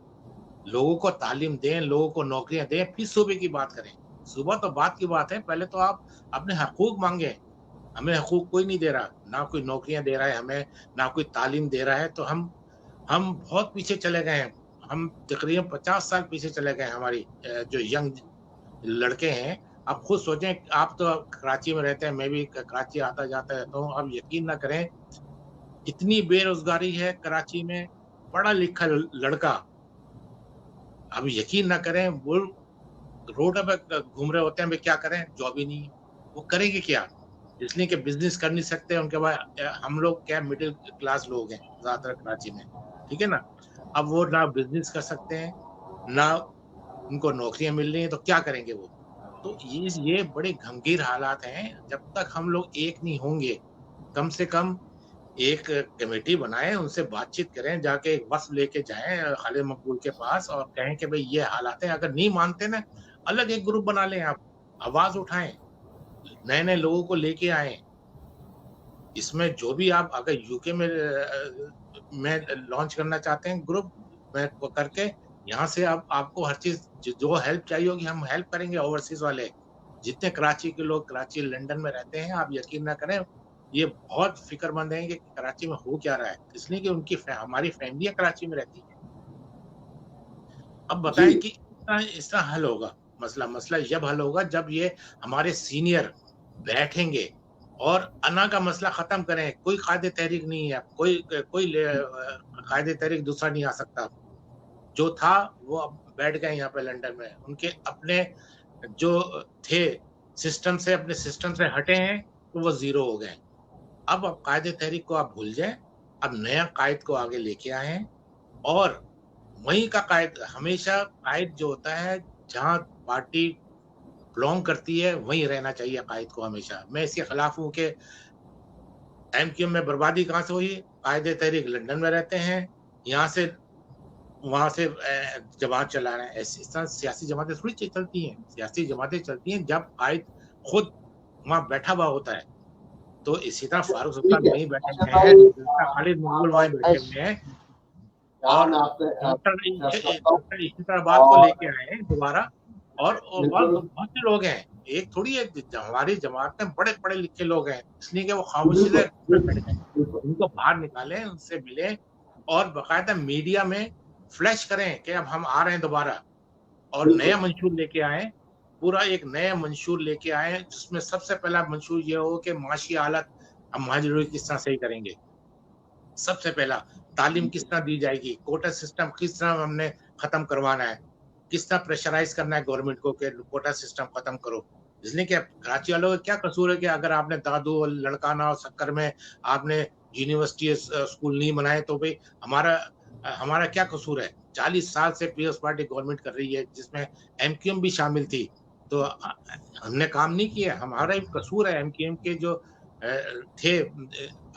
लोगों को तालीम दें, लोगों को नौकरियां दें, फिर सूबे की बात करें। सूबा तो बात की बात है, पहले तो आप अपने हकूक मांगे। हमें हकूक कोई नहीं दे रहा, ना कोई नौकरियां दे रहा है हमें, ना कोई तालीम दे रहा है। तो हम बहुत पीछे चले गए हैं। हम तकरीबन 50 साल पीछे चले गए। हमारी जो यंग लड़के हैं, आप खुद सोचें, आप तो कराची में रहते हैं, मैं भी कराची आता जाता रहता हूँ। आप यकीन ना करें, इतनी बेरोजगारी है कराची में। पढ़ा लिखा लड़का, अब यकीन ना करें, वो रोड पे घूम रहे होते हैं, वे क्या करें, जॉब ही नहीं है। वो करेंगे क्या? इसलिए कि बिजनेस कर नहीं सकते उनके पास। हम लोग क्या मिडिल क्लास लोग हैं ज्यादातर कराची में, ठीक है ना। अब वो ना बिजनेस कर सकते हैं, ना उनको नौकरियां मिल रही हैं, तो क्या करेंगे वो? तो ये बड़े गंभीर हालात हैं। जब तक हम लोग एक नहीं होंगे, कम से कम एक कमेटी बनाएं, उनसे बातचीत करें, जाके एक वफ्द लेके जाएं खालिद मकबूल के पास और कहें कि भाई ये हालात हैं। अगर नहीं मानते ना, अलग एक ग्रुप बना लें, आप आवाज उठाएं, नए नए लोगों को लेके आए। इसमें जो भी आप अगर यूके में लॉन्च करना चाहते हैं ग्रुप में करके, यहाँ से आपको हर चीज जो हेल्प चाहिए होगी हम हेल्प करेंगे। ओवरसीज वाले जितने कराची के लोग कराची लंदन में रहते हैं, आप यकीन ना करें, ये बहुत फिक्रमंद हैं कि कराची में हो क्या रहा है, इसलिए कि उनकी हमारी फैमिलियां कराची में रहती हैं। अब बताएं कि इसका हल होगा मसला जब हल होगा जब ये हमारे सीनियर बैठेंगे और अना का मसला खत्म करें। कोई कायदे तहरीक नहीं है, कोई कायदे तहरीक दूसरा नहीं आ सकता। जो था वो अब बैठ गए यहाँ पे लंदन में, उनके अपने जो थे सिस्टम से, अपने सिस्टम से हटे हैं, तो वो जीरो हो गए। अब कायदे तहरीक को आप भूल जाएं, अब नया कायद को आगे लेके आए हैं। और वहीं का कायद, हमेशा कायद जो होता है जहाँ पार्टी बिलोंग करती है वहीं रहना चाहिए कायद को हमेशा। मैं इसके खिलाफ हूँ कि एमक्यूएम में बर्बादी कहाँ से हुई? कायदे तहरीक लंदन में रहते हैं, यहाँ से वहां से जमात चला रहे हैं। ऐसी सियासी जमातें थोड़ी चलती हैं। सियासी जमातें चलती हैं जब कायद खुद वहां बैठा हुआ होता है। तो इसी तरह फारूक सुल्तान वहीं बैठे हुए हैं, खालिद मकबूल वहीं बैठे हुए हैं। यहाँ और मैं आपसे डॉक्टर इश्तिताबाद को लेके आए हैं दोबारा, और बहुत से लोग हैं, एक थोड़ी है, हमारी जमात में बड़े पढ़े लिखे लोग हैं, इसलिए कि वो खामोशी से बैठ गए, उनको बाहर निकालें, उनसे मिलें और बाकायदा मीडिया में फ्लैश करें कि अब हम आ रहे हैं दोबारा, और नया मंशूर लेके आए, पूरा एक नया मंशूर लेके आए जिसमें सबसे पहला मंशूर ये हो कि माशी हालत हम महाजरों की किस तरह सही करेंगे। सबसे पहला तालीम किस तरह दी जाएगी, कोटा सिस्टम किस तरह हमने खत्म करवाना है, किस तरह प्रेशराइज करना है गवर्नमेंट को कि कोटा सिस्टम खत्म करो। इसलिए कि कराची वालों का क्या कसूर है कि अगर आपने दादू और लड़काना और सक्कर में आपने यूनिवर्सिटी स्कूल नहीं बनाए तो भाई हमारा क्या कसूर है। 40 साल से पीपल्स पार्टी गवर्नमेंट कर रही है जिसमें एमक्यूएम भी शामिल थी, तो हमने काम नहीं किया, हमारा ही कसूर है। एमक्यूएम के जो थे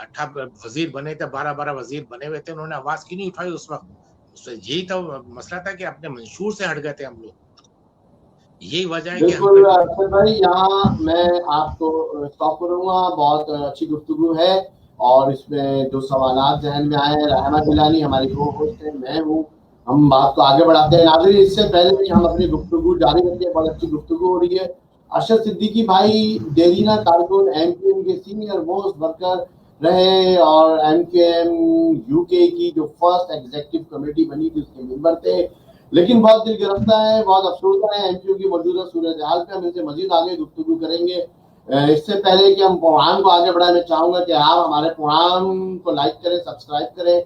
18 वजीर बने थे, 12 वजीर बने हुए थे, उन्होंने आवाज क्यों नहीं उठाई उस वक्त। यही तो मसला था कि अपने मंशूर से हट गए थे हम लोग, यही वजह है कि बिल्कुल अरशद भाई, यहाँ मैं आपको स्टॉप करूंगा। बहुत अच्छी गुफ्तगू है और इसमें जो सवालात जहन में आए हैं, रहमा गिलानी हमारी को होस्ट है, मैं हूँ, हम बात को आगे बढ़ाते हैं। नाज़रीन, इससे पहले कि हम अपनी गुफ्तगू जारी रखें, बहुत अच्छी गुफ्तगू हो रही है। अरशद सिद्दीकी भाई देरीना कारकुन एमक्यूएम के सीनियर मोस्ट वर्कर रहे और एमक्यूएम यूके की जो फर्स्ट एग्जीक्यूटिव कमेटी बनी थी उसके मेंबर थे, लेकिन बहुत दिल गिरफ्ता है, बहुत अफसोस है एमक्यू की मौजूदा सूरत हाल पे। हम इनसे मजीद आगे गुफ्तगू करेंगे। इससे पहले कि हम प्रोग्राम को आगे बढ़ाए, मैं चाहूंगा कि आप हमारे प्रोग्राम को लाइक करें, सब्सक्राइब करें।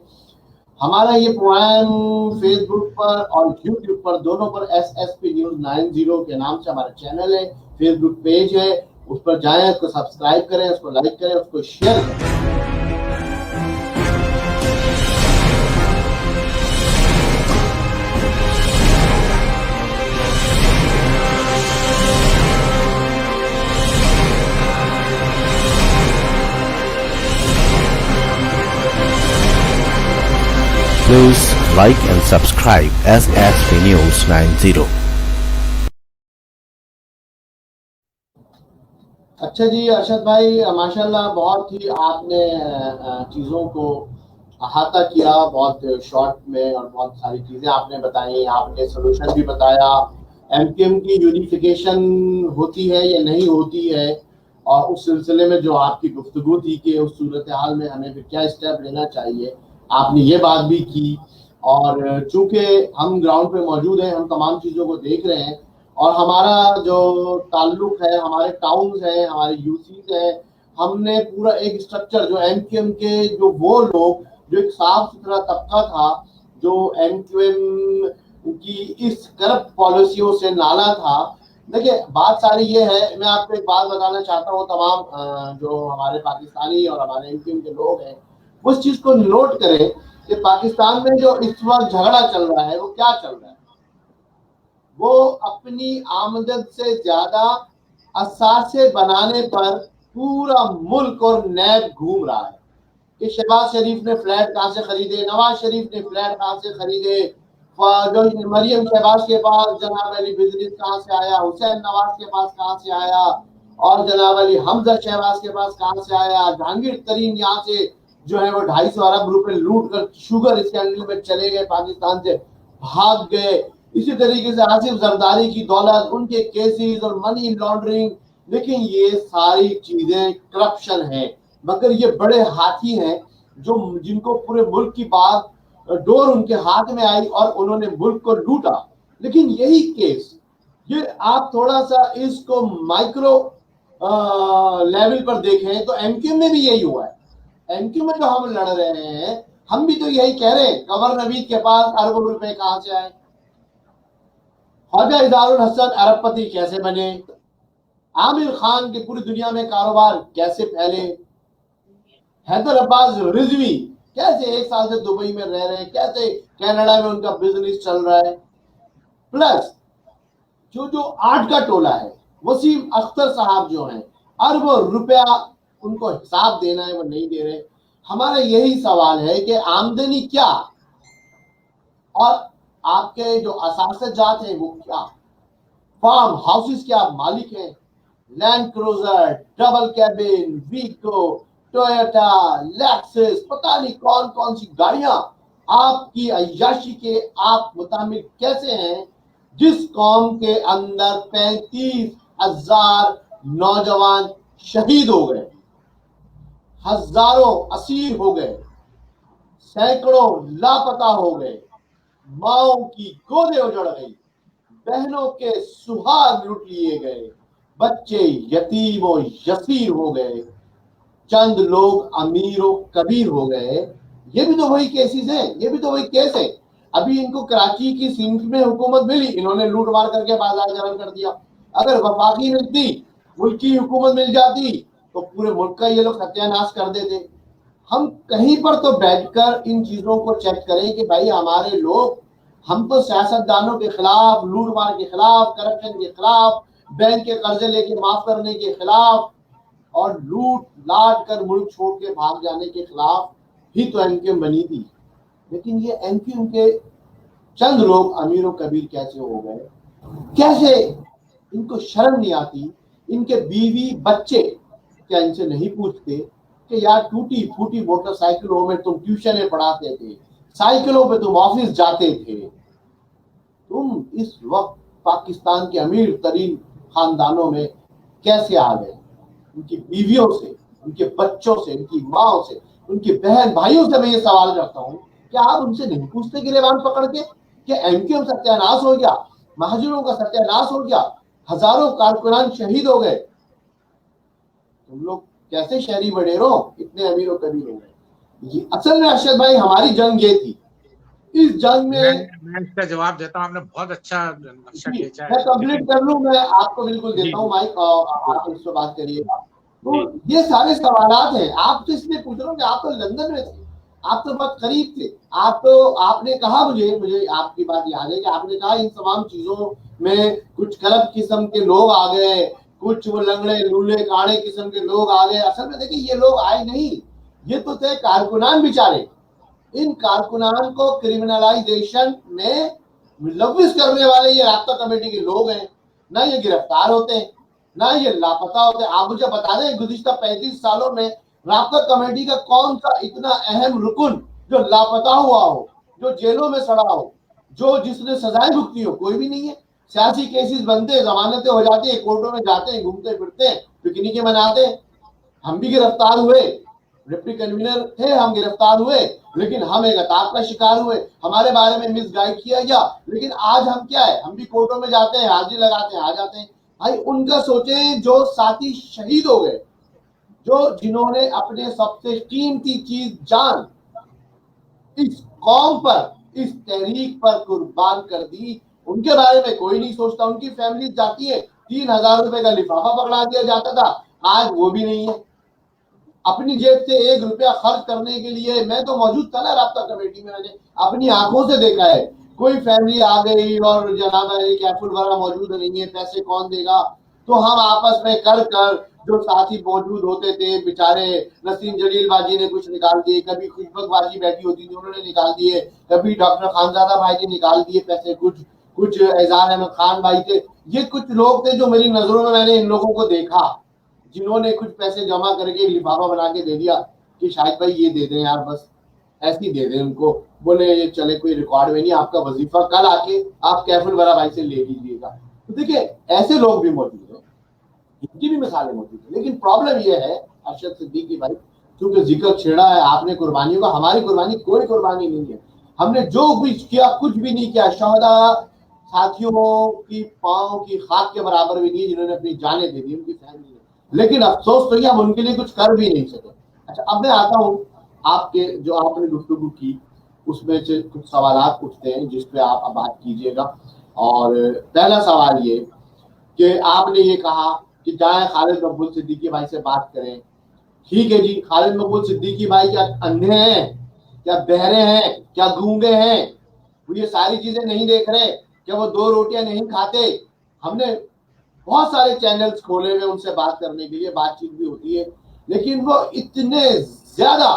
हमारा ये प्रोग्राम फेसबुक पर और यूट्यूब पर दोनों पर SSP न्यूज 90 के नाम से हमारा चैनल है, फेसबुक पेज है, उस पर जाएं, उसको सब्सक्राइब करें, उसको लाइक करें, उसको शेयर करें। Please like and subscribe SSP News 90. अच्छा जी अरशद भाई, माशाल्लाह बहुत ही आपने चीज़ों को अहाता किया, बहुत शॉर्ट में, और बहुत सारी चीज़ें आपने बताई, आपने सोल्यूशन भी बताया। एमक्यूएम की यूनिफिकेशन होती है या नहीं होती है, और उस सिलसिले में जो आपकी गुफ्तगू थी कि उस सूरत हाल में हमें फिर क्या स्टेप लेना चाहिए, आपने ये बात भी की। और चूंकि हम ग्राउंड पे मौजूद हैं, हम तमाम चीज़ों को देख रहे हैं, और हमारा जो ताल्लुक है, हमारे टाउन्स हैं, हमारे यूसीज हैं, हमने पूरा एक स्ट्रक्चर जो एमक्यूएम के जो वो लोग जो एक साफ सुथरा तबका था, जो एमक्यूएम की इस करप्ट पॉलिसियों से नाला था। देखिए बात सारी ये है, मैं आपको एक बात बताना चाहता हूँ, तमाम जो हमारे पाकिस्तानी और हमारे एमक्यूएम के लोग हैं उस चीज को नोट करें कि पाकिस्तान में जो इस वक्त झगड़ा चल रहा है वो क्या चल रहा है। वो अपनी आमदन से ज्यादा असासे बनाने पर पूरा मुल्क और नैब घूम रहा है कि शहबाज शरीफ ने फ्लैट कहाँ से खरीदे, नवाज शरीफ ने फ्लैट कहाँ से खरीदे, जो मरियम शहबाज के पास जनाब अली बिजनेस कहाँ से आया, हुसैन नवाज के पास कहाँ से आया, और जनाब अली हमजा शहबाज के पास कहाँ से आया। जहांगीर तरीन यहाँ से जो है वो 250 अरब रुपए लूट कर शुगर स्कैंडल में चले गए, पाकिस्तान से भाग गए। इसी तरीके से आसिफ जरदारी की दौलत, उनके केसेस और मनी लॉन्ड्रिंग, लेकिन ये सारी चीजें करप्शन है, मगर ये बड़े हाथी हैं जो जिनको पूरे मुल्क की बात डोर उनके हाथ में आई और उन्होंने मुल्क को लूटा। लेकिन यही केस, ये आप थोड़ा सा इसको माइक्रो लेवल पर देखें तो एमक्यूएम में भी यही हुआ है। एमक्यूएम में जो हम लड़ रहे हैं, हम भी तो यही कह रहे हैं, कमर नवीद के पास अरबों रुपए कहां से आए, ख्वाजा इदारुल हसन अरबपति कैसे बने, आमिर खान के पूरी दुनिया में कारोबार कैसे फैले, हैदर अब्बास रिजवी कैसे 1 साल से दुबई में रह रहे हैं, कैसे कनाडा में उनका बिजनेस चल रहा है, प्लस जो आर्ट का टोला है, वसीम अख्तर साहब जो हैं, अरबों रुपया उनको हिसाब देना है, वो नहीं दे रहे। हमारा यही सवाल है कि आमदनी क्या और आपके जो असासजात हैं वो क्या, फार्म हाउसेस के आप मालिक हैं, लैंड क्रूजर, डबल कैबिन, वीको, टोयोटा, लेक्सस, पता नहीं कौन कौन सी गाड़ियां आपकी अय्याशी के आप मुताबिक कैसे हैं जिस कौम के अंदर 35,000 नौजवान शहीद हो गए, हजारों असीर हो गए, सैकड़ों लापता हो गए, माओं की गोदें उजड़ गई, बहनों के सुहाग लूट लिए गए, बच्चे यतीम और यसीर हो गए, चंद लोग अमीर और कबीर हो गए। ये भी तो वही केसेस हैं, ये भी तो वही केस है। अभी इनको कराची की सिंध में हुकूमत मिली, इन्होंने लूट मार करके बाजार गर्म कर दिया। अगर वफाकी मिलती, मुल्की हुकूमत मिल जाती तो पूरे मुल्क का ये लोग सत्यानाश कर देते। हम कहीं पर तो बैठकर इन चीजों को चेक करें कि भाई हमारे लोग, हम तो सियासतदानों के खिलाफ, लूट मार के खिलाफ, करप्शन के खिलाफ, बैंक के कर्जे लेके माफ करने के खिलाफ और लूट लाट कर मुल्क छोड़ के भाग जाने के खिलाफ ही तो एमक्यूएम बनी थी। लेकिन ये एमक्यूएम के चंद लोग अमीर और कबीर कैसे हो गए? कैसे इनको शर्म नहीं आती? इनके बीवी बच्चे क्या इनसे नहीं पूछते कि यार टूटी फूटी मोटरसाइकिलों में तुम ट्यूशन पढ़ाते थे, साइकिलों पे तुम ऑफिस जाते थे, तुम इस वक्त पाकिस्तान के अमीर तरीन खानदानों में कैसे आ गए? उनकी बीवियों से, उनके बच्चों से, उनकी माओ से, उनकी बहन भाइयों से मैं ये सवाल करता हूँ कि आप उनसे नहीं पूछते गिरबान पकड़ के कि एमक्यूएम सत्यानाश हो गया, महाजरों का सत्यानाश हो गया, हजारों कारकुनान शहीद हो गए, तुम लोग कैसे शहरी बडेरों इतने अमीर और कबीर हो गए? जी असल में अरशद भाई हमारी जंग ये थी। इस जंग में मैं इसका जवाब देता हूँ, आपने बहुत अच्छा नक्शा खींचा है। मैं कंप्लीट कर लूं, मैं आपको बिल्कुल देता हूँ माइक और आप इससे बात करिएगा। तो ये सारे सवालात हैं, आप तो इसलिए पूछ रहा हूँ कि आप तो लंदन में थे, आप तो बहुत करीब थे, आपने कहा, मुझे आपकी बात याद है कि आपने कहा इन तमाम चीजों में कुछ करप्ट किस्म के लोग आ गए, कुछ वो लंगड़े लूले काड़े किस्म के लोग आ गए। असल में देखिए ये लोग आए नहीं, ये तो थे कारकुनान बेचारे। इन कारकुनान को क्रिमिनलाइजेशन में मुलव्विस करने वाले ये राब्ता कमेटी के लोग हैं। ना ये गिरफ्तार होते हैं, ना ये लापता होते हैं। आप मुझे बता दें गुज़िश्ता 35 सालों में राब्ता कमेटी का कौन सा इतना अहम रुकन जो लापता हुआ हो, जो जेलों में सड़ा हो, जो जिसने सजाएं भुगती हो? कोई भी नहीं है। सियासी केसेस बनते हैं, जमानतें हो जाती है, कोर्टों में जाते हैं, घूमते फिरते हैं, पिकनिकें मनाते हैं। हम भी गिरफ्तार हुए, डिप्टी कन्वीनर थे, हम गिरफ्तार हुए, लेकिन हम एक अताक का शिकार हुए, हमारे बारे में मिसगाइड किया गया। लेकिन आज हम क्या है, हम भी कोर्टों में जाते हैं, हाजिरी लगाते हैं, आ जाते हैं। भाई उनका सोचें जो साथी शहीद हो गए, जो जिन्होंने अपने सबसे कीमती चीज जान इस कौम पर, इस तहरीक पर कुर्बान कर दी, उनके बारे में कोई नहीं सोचता। उनकी फैमिली जाती है, 3,000 रुपए का लिफाफा पकड़ा दिया जाता था, आज वो भी नहीं है। अपनी जेब से 1 रुपया खर्च करने के लिए, मैं तो मौजूद था ना राब्ता कमेटी में, मैंने अपनी आंखों से देखा है। कोई फैमिली आ गई और जनाब कैफुल वगैरह मौजूद नहीं है, पैसे कौन देगा? तो हम आपस में कर जो साथी मौजूद होते थे, बेचारे नसीम जलील बाजी ने कुछ निकाल दिए, कभी खुशबक बाजी बैठी होती थी उन्होंने निकाल दिए, कभी डॉक्टर खानजादा भाई ने निकाल दिए पैसे, कुछ एजाज अहमद खान भाई थे। ये कुछ लोग थे जो मेरी नजरों में, मैंने इन लोगों को देखा जिन्होंने कुछ पैसे जमा करके लिफाफा बना के दे दिया कि शायद भाई ये दे दें यार, बस ऐसे ही दे दें उनको, बोले ये चले कोई रिकॉर्ड में नहीं, आपका वजीफा कल आके आप कैफुल वरा भाई से ले लीजिएगा। तो देखिए ऐसे लोग भी मौजूद हैं, इनकी भी मिसालें मौजूद है। लेकिन प्रॉब्लम यह है अरशद सिद्दीकी भाई, क्योंकि जिक्र छेड़ा है आपने कुर्बानियों का, हमारी कुर्बानी कोई कुर्बानी नहीं है। हमने जो कुछ किया कुछ भी नहीं किया। शहदा साथियों की पांव की खाक के बराबर भी नहीं जिन्होंने अपनी जानें दे दी उनकी फैमिली ने, लेकिन अफसोस तो ये हम उनके लिए कुछ कर भी नहीं सके। अच्छा अब मैं आता हूँ आपके जो आपने गुफ्तगू की उसमें से कुछ सवालात उठते हैं जिस पे आप बात कीजिएगा। और पहला सवाल ये कि आपने ये कहा कि जाए खालिद मकबूल सिद्दीकी भाई से बात करें। ठीक है जी, खालिद मकबूल सिद्दीकी भाई क्या अंधे हैं, क्या बहरे हैं, क्या गूंगे हैं? वो ये सारी चीजें नहीं देख रहे? क्या वो 2 रोटियां नहीं खाते? हमने बहुत सारे चैनल्स खोले हुए उनसे बात करने के लिए, बातचीत भी होती है, लेकिन वो इतने ज्यादा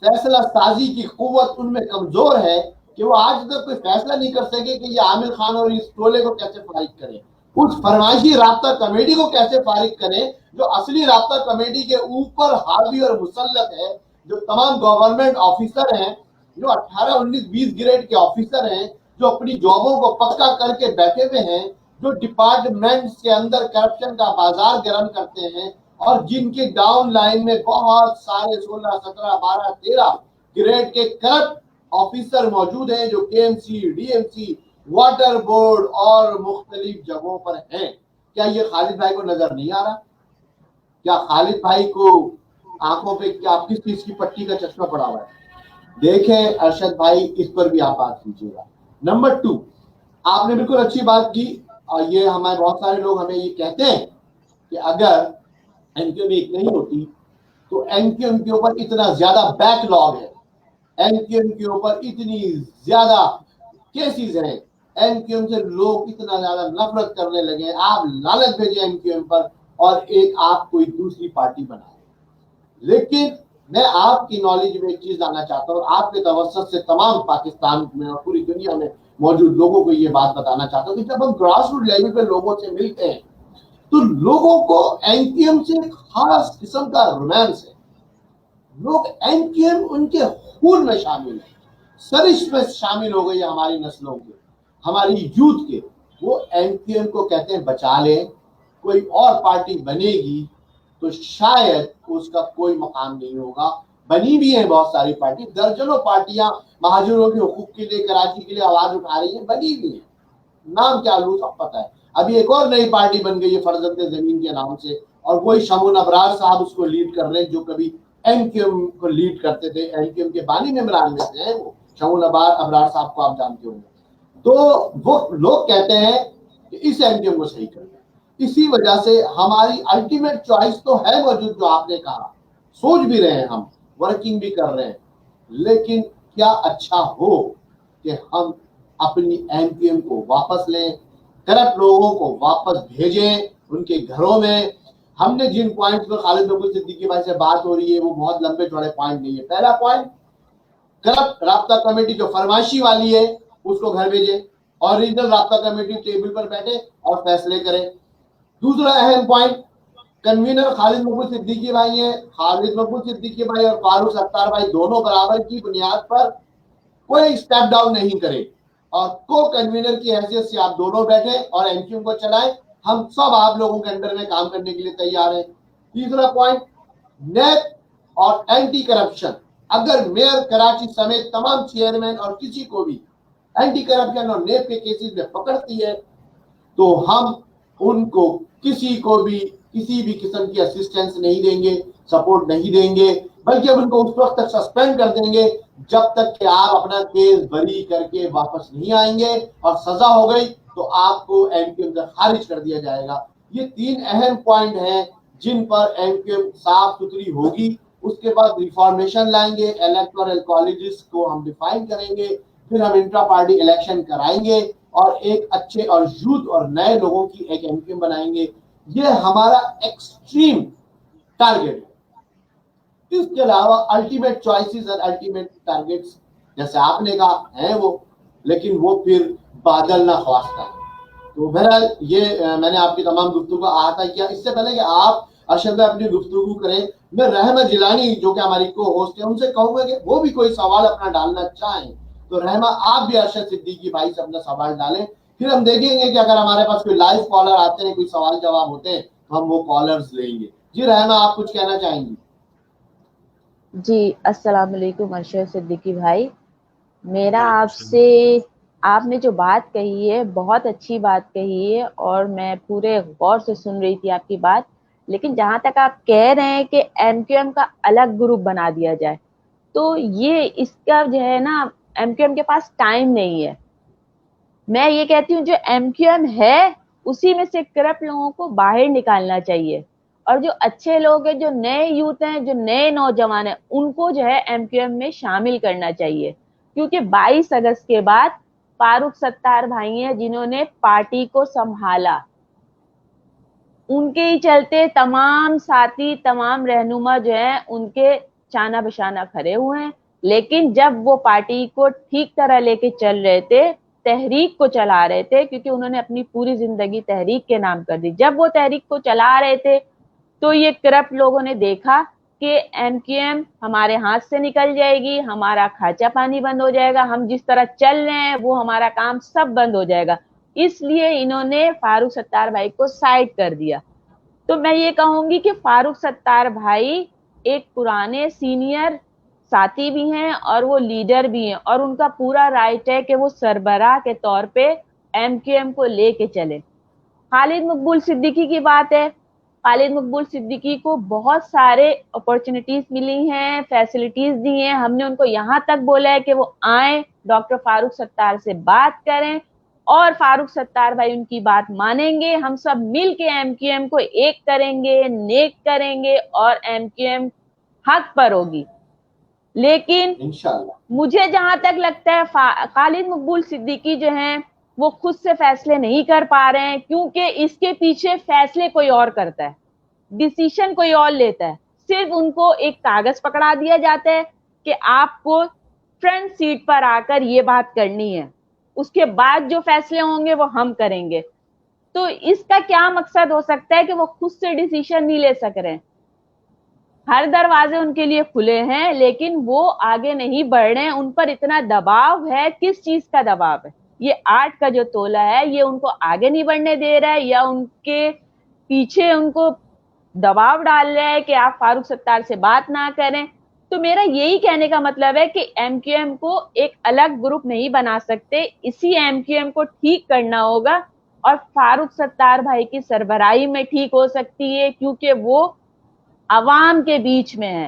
फैसला साजी की कुव्वत उनमें कमजोर है कि वो आज तक कोई फैसला नहीं कर सके कि ये आमिर खान और इस टोले को कैसे फारिग करें, उस फरमाइशी राब्ता कमेटी को कैसे फारिग करें जो असली राब्ता कमेटी के ऊपर हावी और मुसल्लत है, जो तमाम गवर्नमेंट ऑफिसर हैं जो 18, 19, 20 ग्रेड के ऑफिसर हैं, जो अपनी जॉबों को पक्का करके बैठे हुए हैं, जो डिपार्टमेंट्स के अंदर करप्शन का बाजार गर्म करते हैं, और जिनके डाउन लाइन में बहुत सारे 16, 17, 12, 13 ग्रेड के करप्ट ऑफिसर मौजूद हैं, जो केएमसी, डीएमसी, वाटर बोर्ड और मुख्तलिफ जगहों पर हैं। क्या ये खालिद भाई को नजर नहीं आ रहा? क्या खालिद भाई को आंखों पे क्या किस चीज की पट्टी का चश्मा पड़ा हुआ है? देखें अरशद भाई, इस पर भी आप बात कीजिएगा। नंबर 2, आपने बिल्कुल अच्छी बात की। ये हमारे बहुत सारे लोग हमें ये कहते हैं कि अगर एनक्यूएम एक नहीं होती तो एनक्यूएम के ऊपर इतना ज्यादा बैकलॉग है, एनक्यूएम के ऊपर इतनी ज्यादा केसेस हैं, एनक्यूएम से लोग इतना ज्यादा नफरत करने लगे, आप लालच भेजे एनक्यूएम पर और एक आप कोई दूसरी पार्टी बनाए। लेकिन मैं आपकी नॉलेज में एक चीज लाना चाहता हूँ, आपके तवज्जुह से तमाम पाकिस्तान में और पूरी दुनिया में मौजूद लोगों को ये बात बताना चाहता हूँ कि जब हम ग्रास रूट लेवल पे लोगों से मिलते हैं तो लोगों को एनक्यूएम से एक खास किस्म का रोमांस है। लोग एनक्यूएम उनके खून में शामिल है, सरिश में शामिल हो गई है हमारी नस्लों के, हमारी यूथ के। वो एनक्यूएम को कहते हैं बचा ले, कोई और पार्टी बनेगी तो शायद उसका कोई मकाम नहीं होगा। बनी भी है बहुत सारी पार्टी, दर्जनों पार्टियां महाजरों के हुकूक के लिए कराची के लिए आवाज उठा रही है, बनी भी है। नाम क्या लू सब पता है। अभी एक और नई पार्टी बन गई है फर्जंदे जमीन के नाम से, और वही शमून अबरार साहब उसको लीड कर रहे हैं, जो कभी एनक्यूएम को लीड करते थे। एनक्यूएम के बानी मेंबरान में से हैं वो, शमून अबरार साहब को आप जानते होंगे। तो वो लोग कहते हैं कि इस एनक्यूएम को सही कर दें। इसी वजह से हमारी अल्टीमेट चॉइस तो है मौजूद, जो आपने कहा, सोच भी रहे हैं हम, वर्किंग भी कर रहे हैं, लेकिन क्या अच्छा हो कि हम अपनी एनक्यूएम को वापस लें, करप्ट लोगों को वापस भेजें उनके घरों में। हमने जिन पॉइंट्स पर खालिद महमूद सिद्दीकी भाई से बात हो रही है वो बहुत लंबे चौड़े पॉइंट नहीं है। पहला पॉइंट, करप्ट राब्ता कमेटी जो फरमाइशी वाली है उसको घर भेजे, ओरिजिनल राब्ता कमेटी टेबल पर बैठे और फैसले करे। दूसरा अहम पॉइंट, कन्वीनर खालिद महमूद सिद्दीकी भाई हैं, खालिद महमूद सिद्दीकी भाई और फारूक सत्तार भाई दोनों बराबर की बुनियाद पर कोई स्टेप डाउन नहीं करे, और को कन्वीनर की हैसियत से आप दोनों बैठे और एनक्यूएम को चलाएं। हम सब आप लोगों के अंडर में काम करने के लिए तैयार हैं। तीसरा पॉइंट, नेप और एंटी करप्शन, अगर मेयर कराची समेत तमाम चेयरमैन और किसी को भी एंटी करप्शन और नेप के केसेस में पकड़ती है तो हम उनको किसी को भी किसी भी किस्म की असिस्टेंस नहीं देंगे, सपोर्ट नहीं देंगे, बल्कि अब उनको उस वक्त तक सस्पेंड कर देंगे जब तक कि आप अपना केस बरी करके वापस नहीं आएंगे, और सजा हो गई तो आपको एनक्यूएम से खारिज कर दिया जाएगा। ये 3 अहम पॉइंट हैं जिन पर एनक्यूएम साफ सुथरी होगी। उसके बाद रिफॉर्मेशन लाएंगे, इलेक्टोरल कॉलेजेस को हम डिफाइन करेंगे, फिर हम इंट्रा पार्टी इलेक्शन कराएंगे और एक अच्छे और यूथ और नए लोगों की एक एनक्यूएम बनाएंगे। ये हमारा एक्सट्रीम टारगेट है। इसके अलावा अल्टीमेट चॉइसेस और अल्टीमेट टारगेट्स जैसे आपने कहा है वो, लेकिन वो फिर बादल ना ख्वास्ता है। तो बहरहाल ये मैंने आपकी तमाम गुफ्तगू का अहाता किया। इससे पहले कि आप अरशद में अपनी गुफ्तगू करें, मैं रहमा जिलानी जो कि हमारी को होस्ट है उनसे कहूंगा कि वो भी कोई सवाल अपना डालना चाहें तो रहमा आप भी अरशद सिद्दीकी भाई से अपना सवाल डालें, फिर हम देखेंगे कि अगर हमारे पास कोई लाइव कॉलर आते हैं, कोई सवाल जवाब होते हैं तो हम वो कॉलर्स लेंगे। जी रहमा, आप कुछ कहना चाहेंगी? जी अस्सलाम वालेकुम अरशद सिद्दीकी भाई, मेरा आपसे, आपने जो बात कही है बहुत अच्छी बात कही है और मैं पूरे गौर से सुन रही थी आपकी बात। लेकिन जहां तक आप कह रहे हैं कि एमक्यूएम का अलग ग्रुप बना दिया जाए, तो ये इसका जो है ना, एमक्यूएम के पास टाइम नहीं है। मैं ये कहती हूँ जो एमक्यूएम है उसी में से करप्ट लोगों को बाहर निकालना चाहिए, और जो अच्छे लोग हैं, जो नए यूथ हैं, जो नए नौजवान हैं, उनको जो है एमक्यूएम में शामिल करना चाहिए। क्योंकि 22 अगस्त के बाद फारूक सत्तार भाई हैं जिन्होंने पार्टी को संभाला, उनके ही चलते तमाम साथी, तमाम रहनुमा जो है उनके चाना बशाना खड़े हुए हैं। लेकिन जब वो पार्टी को ठीक तरह लेके चल रहे थे, तहरीक को चला रहे थे, क्योंकि उन्होंने अपनी पूरी जिंदगी तहरीक के नाम कर दी, जब वो तहरीक को चला रहे थे तो ये करप्ट लोगों ने देखा کہ MQM ہمارے ہاتھ سے نکل جائے گی, ہمارا کھاچا پانی بند ہو جائے گا, ہم جس طرح چل رہے ہیں وہ ہمارا کام سب بند ہو جائے گا. اس لیے انہوں نے فاروق ستار بھائی کو سائڈ کر دیا. تو میں یہ کہوں گی کہ فاروق ستار بھائی ایک پرانے سینئر ساتھی بھی ہیں اور وہ لیڈر بھی ہیں, اور ان کا پورا رائٹ ہے کہ وہ سربراہ کے طور پہ MQM کو لے کے چلے. خالد مقبول صدیقی کی بات ہے, خالد مقبول صدیقی کو بہت سارے اپرچونٹیز ملی ہیں, فیسلٹیز دی ہیں. ہم نے ان کو یہاں تک بولا ہے کہ وہ آئیں, ڈاکٹر فاروق ستار سے بات کریں, اور فاروق ستار بھائی ان کی بات مانیں گے. ہم سب مل کے MQM کو ایک کریں گے, نیک کریں گے, اور MQM حق پر ہوگی. لیکن انشاءاللہ مجھے جہاں تک لگتا ہے خالد مقبول صدیقی جو ہیں وہ خود سے فیصلے نہیں کر پا رہے ہیں, کیونکہ اس کے پیچھے فیصلے کوئی اور کرتا ہے, ڈیسیشن کوئی اور لیتا ہے. صرف ان کو ایک کاغذ پکڑا دیا جاتا ہے کہ آپ کو فرنٹ سیٹ پر آ کر یہ بات کرنی ہے, اس کے بعد جو فیصلے ہوں گے وہ ہم کریں گے. تو اس کا کیا مقصد ہو سکتا ہے کہ وہ خود سے ڈیسیشن نہیں لے سک رہے ہیں. ہر دروازے ان کے لیے کھلے ہیں لیکن وہ آگے نہیں بڑھ رہے ہیں. ان پر اتنا دباؤ ہے, کس چیز کا دباؤ ہے؟ یہ آرٹ کا جو تولہ ہے یہ ان کو آگے نہیں بڑھنے دے رہا ہے, یا ان کے پیچھے ان کو دباؤ ڈال رہا ہے کہ آپ فاروق ستار سے بات نہ کریں. تو میرا یہی کہنے کا مطلب ہے کہ MQM کو ایک الگ گروپ نہیں بنا سکتے, اسی MQM کو ٹھیک کرنا ہوگا, اور فاروق ستار بھائی کی سربراہی میں ٹھیک ہو سکتی ہے کیونکہ وہ عوام کے بیچ میں ہے.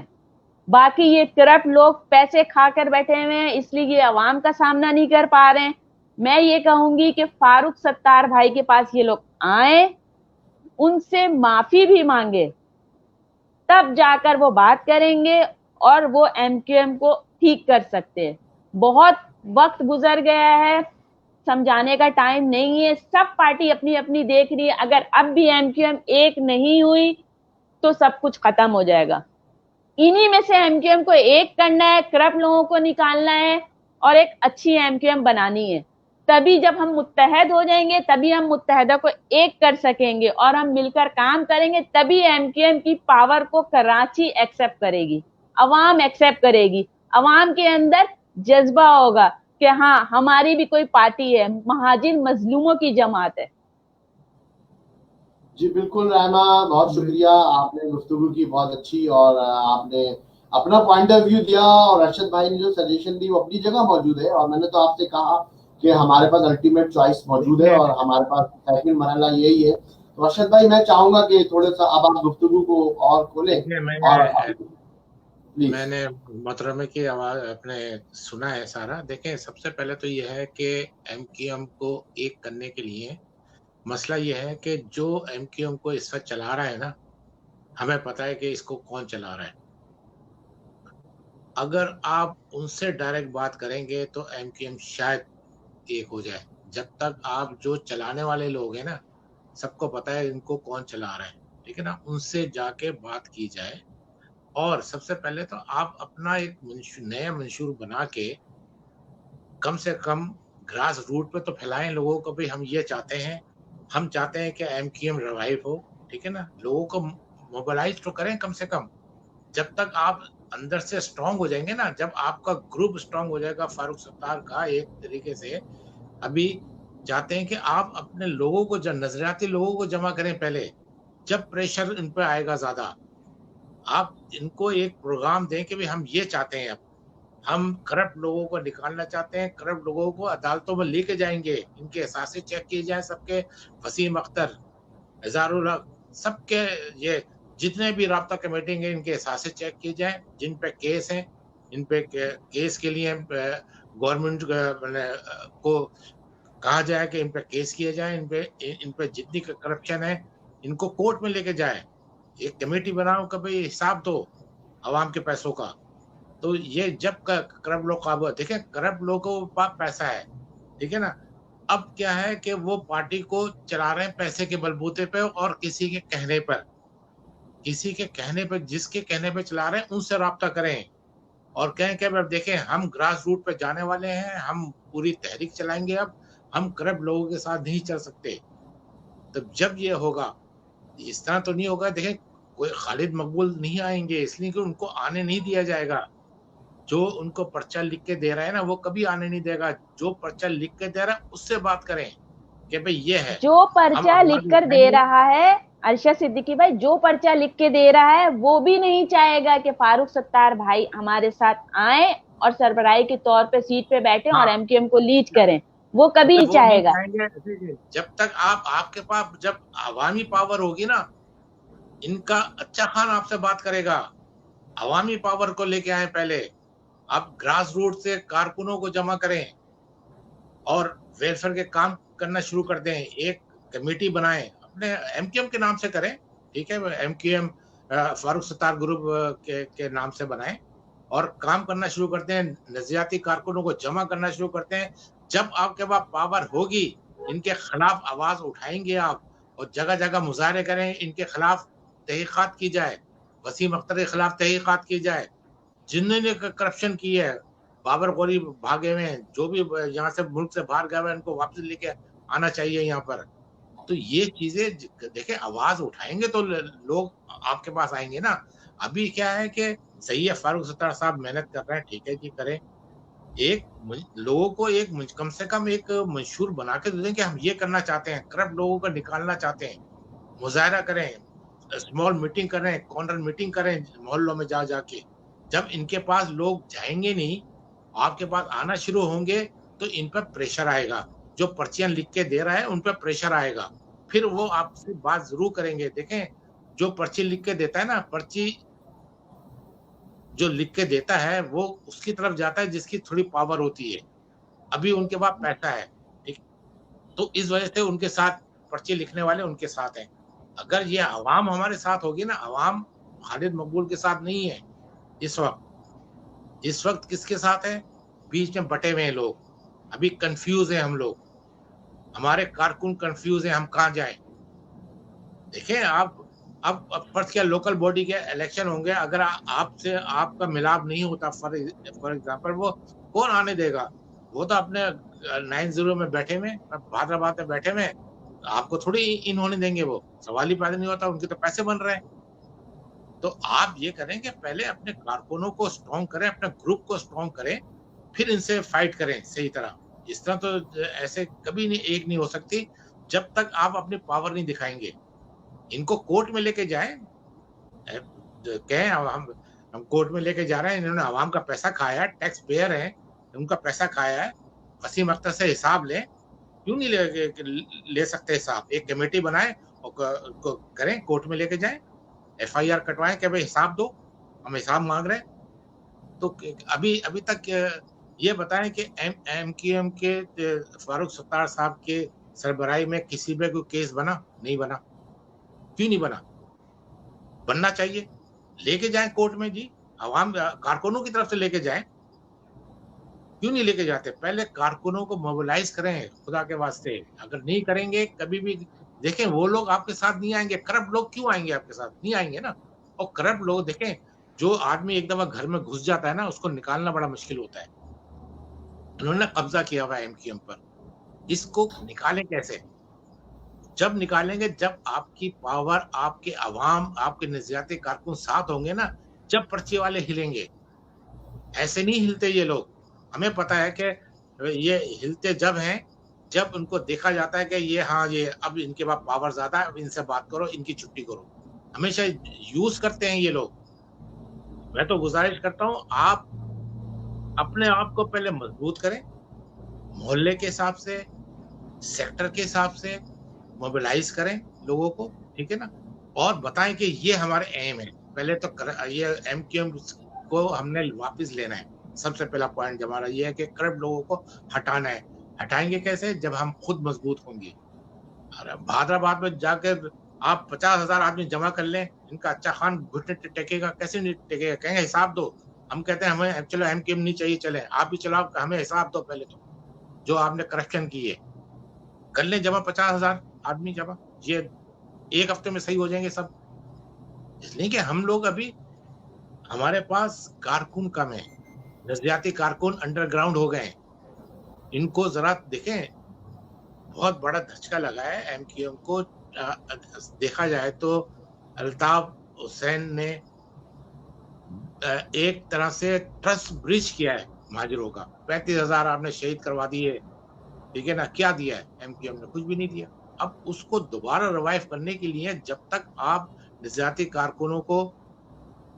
باقی یہ کرپٹ لوگ پیسے کھا کر بیٹھے ہوئے ہیں, اس لیے یہ عوام کا سامنا نہیں کر پا رہے ہیں. میں یہ کہوں گی کہ فاروق ستار بھائی کے پاس یہ لوگ آئیں, ان سے معافی بھی مانگے, تب جا کر وہ بات کریں گے اور وہ MQM کو ٹھیک کر سکتے ہیں. بہت وقت گزر گیا ہے, سمجھانے کا ٹائم نہیں ہے. سب پارٹی اپنی اپنی دیکھ رہی ہے. اگر اب بھی MQM ایک نہیں ہوئی تو سب کچھ ختم ہو جائے گا. انہی میں سے MQM کو ایک کرنا ہے, کرپٹ لوگوں کو نکالنا ہے, اور ایک اچھی MQM بنانی ہے. تبھی جب ہم متحد ہو جائیں گے تبھی ہم متحدہ کو ایک کر سکیں گے, اور ہم مل کر کام کریں گے, تبھی MQM کی پاور کو کراچی ایکسپٹ کرے گی, عوام ایکسپٹ کرے گی. عوام کے اندر جذبہ ہوگا کہ ہاں ہماری بھی کوئی پارٹی ہے, مہاجر مظلوموں کی جماعت ہے. جی بالکل رحمہ, بہت شکریہ, آپ نے گفتگو کی بہت اچھی, اور آپ نے اپنا پوائنٹ آف ویو دیا, اور ارشد بھائی نے جو سجیشن دی وہ اپنی جگہ موجود ہے. اور میں نے تو آپ سے کہا کہ ہمارے پاس الٹیمیٹ چوائس موجود ہے اور ہمارے پاس سیکنڈ مرحلہ یہی ہے. تو ارشد بھائی میں چاہوں گا کہ تھوڑا سا اب آپ گفتگو کو اور کھولیں. میں نے محترمہ کی آواز اپنے سنا ہے سارا. دیکھیں سب سے پہلے تو یہ ہے کہ MQM کو ایک کرنے کے لیے مسئلہ یہ ہے کہ جو MQM کو اس وقت چلا رہا ہے نا, ہمیں پتہ ہے کہ اس کو کون چلا رہا ہے. اگر آپ ان سے ڈائریکٹ بات کریں گے تو MQM شاید ایک ہو جائے. جب تک آپ جو چلانے والے لوگ ہیں نا, سب کو پتہ ہے ان کو کون چلا رہا ہے, ٹھیک ہے نا, ان سے جا کے بات کی جائے. اور سب سے پہلے تو آپ اپنا ایک نیا منشور بنا کے کم سے کم گراس روٹ پہ تو پھیلائیں لوگوں کو, بھی ہم یہ چاہتے ہیں, ہم چاہتے ہیں کہ MQM ریوائیو ہو, ٹھیک ہے نا. لوگوں کو موبلائز تو کریں کم سے کم. جب تک آپ اندر سے اسٹرانگ ہو جائیں گے نا, جب آپ کا گروپ اسٹرانگ ہو جائے گا فاروق ستار کا ایک طریقے سے, ابھی چاہتے ہیں کہ آپ اپنے لوگوں کو, نظریاتی لوگوں کو جمع کریں پہلے. جب پریشر ان پہ آئے گا زیادہ, آپ ان کو ایک پروگرام دیں کہ ہم یہ چاہتے ہیں, اب ہم کرپٹ لوگوں کو نکالنا چاہتے ہیں, کرپٹ لوگوں کو عدالتوں میں لے کے جائیں گے, ان کے اثاثے چیک کیے جائیں سب کے, وسیم اختر, اظہار الحق, سب کے یہ جتنے بھی رابطہ کمیٹی ہیں ان کے اثاثے چیک کیے جائیں, جن پہ کیس ہیں ان پہ کیس کے لیے گورنمنٹ کو کہا جائے کہ ان پہ کیس کیے جائیں, ان پہ جتنی کرپشن ہے ان کو کورٹ میں لے کے جائیں. ایک کمیٹی بناؤ کہ بھئی حساب دو عوام کے پیسوں کا. تو یہ جب کرپٹ لوگ قابو, دیکھیں کرپٹ لوگوں کے پاس پیسہ ہے, ٹھیک ہے نا. اب کیا ہے کہ وہ پارٹی کو چلا رہے ہیں پیسے کے بلبوتے پہ, اور کسی کے کہنے پر, جس کے کہنے پہ چلا رہے ہیں ان سے رابطہ کریں اور کہیں کہ اب دیکھیں ہم گراس روٹ پہ جانے والے ہیں, ہم پوری تحریک چلائیں گے, اب ہم کرپٹ لوگوں کے ساتھ نہیں چل سکتے. تو جب یہ ہوگا, اس طرح تو نہیں ہوگا. دیکھیں कोई खालिद मकबूल नहीं आएंगे, इसलिए कि उनको आने नहीं दिया जाएगा। जो उनको पर्चा लिख के दे रहा है ना, वो कभी आने नहीं देगा। जो पर्चा लिख के दे रहा है उससे बात करें कि भाई ये है, जो हम पर्चा लिख आवाज कर दे उठाएंगे। रहा है अरशद सिद्दीकी भाई, जो पर्चा लिख के दे रहा है वो भी नहीं चाहेगा कि फारूक सत्तार भाई हमारे साथ आए और सरबराही के तौर पे सीट पे बैठे और हाँ, एमक्यूएम को लीड करें, वो कभी नहीं वो नहीं चाहेगा। चाहेंगे। जब तक आपके पास जब अवामी पावर होगी ना, इनका अच्छा खान आपसे बात करेगा। अवामी पावर को लेके आए पहले, आप ग्रास रूट से कारकुनों को जमा करें और वेलफेयर के काम करना शुरू कर दें। एक कमेटी बनाएं, अपने एमक्यूएम के नाम से करें, ठीक है, एमक्यूएम फारूक सत्तार ग्रुप के नाम से बनाएं और काम करना शुरू करते हैं। नजरियाती कारकुनों को जमा करना शुरू करते हैं। जब आपके पास पावर होगी, इनके खिलाफ आवाज उठाएंगे आप, और जगह जगह मुजाहरे करें, इनके खिलाफ तहकीकात की जाए, वसीम अख्तर के खिलाफ तहकीकात की जाए, जिन्होंने करप्शन की है, बाबर गौरी भागे हुए हैं, जो भी यहाँ से मुल्क से बाहर गए हुए हैं, उनको वापस लेके आना चाहिए यहाँ पर। तो ये चीजें देखें, आवाज उठाएंगे तो लोग आपके पास आएंगे ना। अभी क्या है कि सही है, फारूक सत्तार साहब मेहनत कर रहे हैं, ठीक है जी, करें। लोगों को एक कम से कम एक मंशूर बना के दे दें कि हम ये करना चाहते हैं, करप्ट लोगों को निकालना चाहते हैं, मुजाहरा करें, स्मॉल मीटिंग करें, कॉर्नर मीटिंग करें मोहल्लों में जा जाके। जब इनके पास लोग जाएंगे नहीं, आपके पास आना शुरू होंगे, तो इन पर प्रेशर आएगा। जो पर्चियां लिख के दे रहा है उन पर प्रेशर आएगा, फिर वो आपसे बात जरूर करेंगे। देखें, जो पर्ची लिख के देता है ना, पर्ची जो लिख के देता है वो उसकी तरफ जाता है जिसकी थोड़ी पावर होती है। अभी उनके पास पैसा है, ठीक, तो इस वजह से उनके साथ पर्ची लिखने वाले उनके साथ हैं। अगर ये आवाम हमारे साथ होगी ना, आवाम खालिद मकबूल के साथ नहीं है इस वक्त किसके साथ है? बीच में बटे हुए हैं लोग, अभी कंफ्यूज हैं हम लोग, हमारे कारकुन कंफ्यूज हैं, हम कहाँ जाएं। देखें, आप अब फर्ज किया लोकल बॉडी के इलेक्शन होंगे, अगर आपसे आपका मिलाप नहीं होता, फॉर एग्जाम्पल, वो कौन आने देगा? वो तो अपने 90 में बैठे हुए, हैदराबाद में बैठे हुए, आपको थोड़ी इन होने देंगे। वो सवाल ही पैदा नहीं होता, उनके तो पैसे बन रहे हैं। तो आप ये करें कि पहले अपने कारकुनों को स्ट्रॉन्ग करें, अपने ग्रुप को स्ट्रॉन्ग करें, फिर इनसे फाइट करें सही तरह। इस तरह तो ऐसे कभी नहीं एक नहीं हो सकती जब तक आप अपनी पावर नहीं दिखाएंगे। इनको कोर्ट में लेके जाएं, कहें हम कोर्ट में लेके जा रहे हैं, इन्होंने आवाम का पैसा खाया है, टैक्स पेयर है, उनका पैसा खाया है, वसीम अख्तर से हिसाब लें। क्यों नहीं ले सकते हिसाब? एक कमेटी बनाएं और करें, कोर्ट में लेके जाएं, FIR कटवाएं कि भाई हिसाब दो, हम हिसाब मांग रहे हैं। तो अभी तक ये बताएं कि MQM के फारूक सत्तार साहब के सरबराही में किसी पे कोई केस बना? नहीं बना। क्यों नहीं बना? बनना चाहिए। लेके जाएं कोर्ट में जी, आवाम कारकुनों की तरफ से लेके जाएं। क्यों नहीं लेके जाते? पहले कारकुनों को मोबिलाइज करें, खुदा के वास्ते। अगर नहीं करेंगे, कभी भी देखें, वो लोग आपके साथ नहीं आएंगे। करप्ट लोग क्यों आएंगे आपके साथ? नहीं आएंगे ना। और करप्ट लोग, देखें, जो आदमी एक दफा घर में घुस जाता है ना, उसको निकालना बड़ा मुश्किल होता है। उन्होंने कब्जा किया हुआ है MQM पर, इसको निकालें कैसे? जब निकालेंगे जब आपकी पावर, आपके अवाम, आपके नजरियाती कारकुन साथ होंगे ना, जब पर्ची वाले हिलेंगे। ऐसे नहीं हिलते ये लोग। हमें पता है कि ये हिलते जब हैं जब उनको देखा जाता है कि ये अब इनके पास पावर ज्यादा है, अब इनसे बात करो, इनकी छुट्टी करो। हमेशा यूज करते हैं ये लोग। मैं तो गुजारिश करता हूं, आप अपने आप को पहले मजबूत करें, मोहल्ले के हिसाब से, सेक्टर के हिसाब से मोबिलाइज करें लोगों को, ठीक है ना, और बताएं कि ये हमारे एम है। पहले तो ये MQM को हमने वापस लेना है। सबसे पहला पॉइंट हमारा ये है कि करप्ट लोगों को हटाना है। हटाएंगे कैसे? जब हम खुद मजबूत होंगे। हैदराबाद में जाकर आप 50,000 आदमी जमा कर लें, इनका अच्छा खान घुटने टेकेगा? कैसे नहीं टेकेगा? कहेंगे हिसाब दो। हम कहते हैं हमें चलो MQM नहीं चाहिए, चले आप भी चलाओ, हमें हिसाब दो पहले तो, जो आपने करप्शन की है। कर लें जमा 50,000 आदमी जमा, ये एक हफ्ते में सही हो जाएंगे सब। इसलिए कि हम लोग अभी, हमारे पास कारकुन कम है, नजरियाती कारकुन अंडरग्राउंड हो गए। इनको जरा देखें, बहुत बड़ा धचका लगा है MQM को। देखा जाए तो अल्ताफ हुसैन ने एक तरह से ट्रस्ट ब्रिज किया है महाजिरों का। 35,000 आपने शहीद करवा दिए, ठीक है ना, क्या दिया है एमक्यूएम ने? कुछ भी नहीं दिया। अब उसको दोबारा रिवाइव करने के लिए जब तक आप निजाती कारकुनों को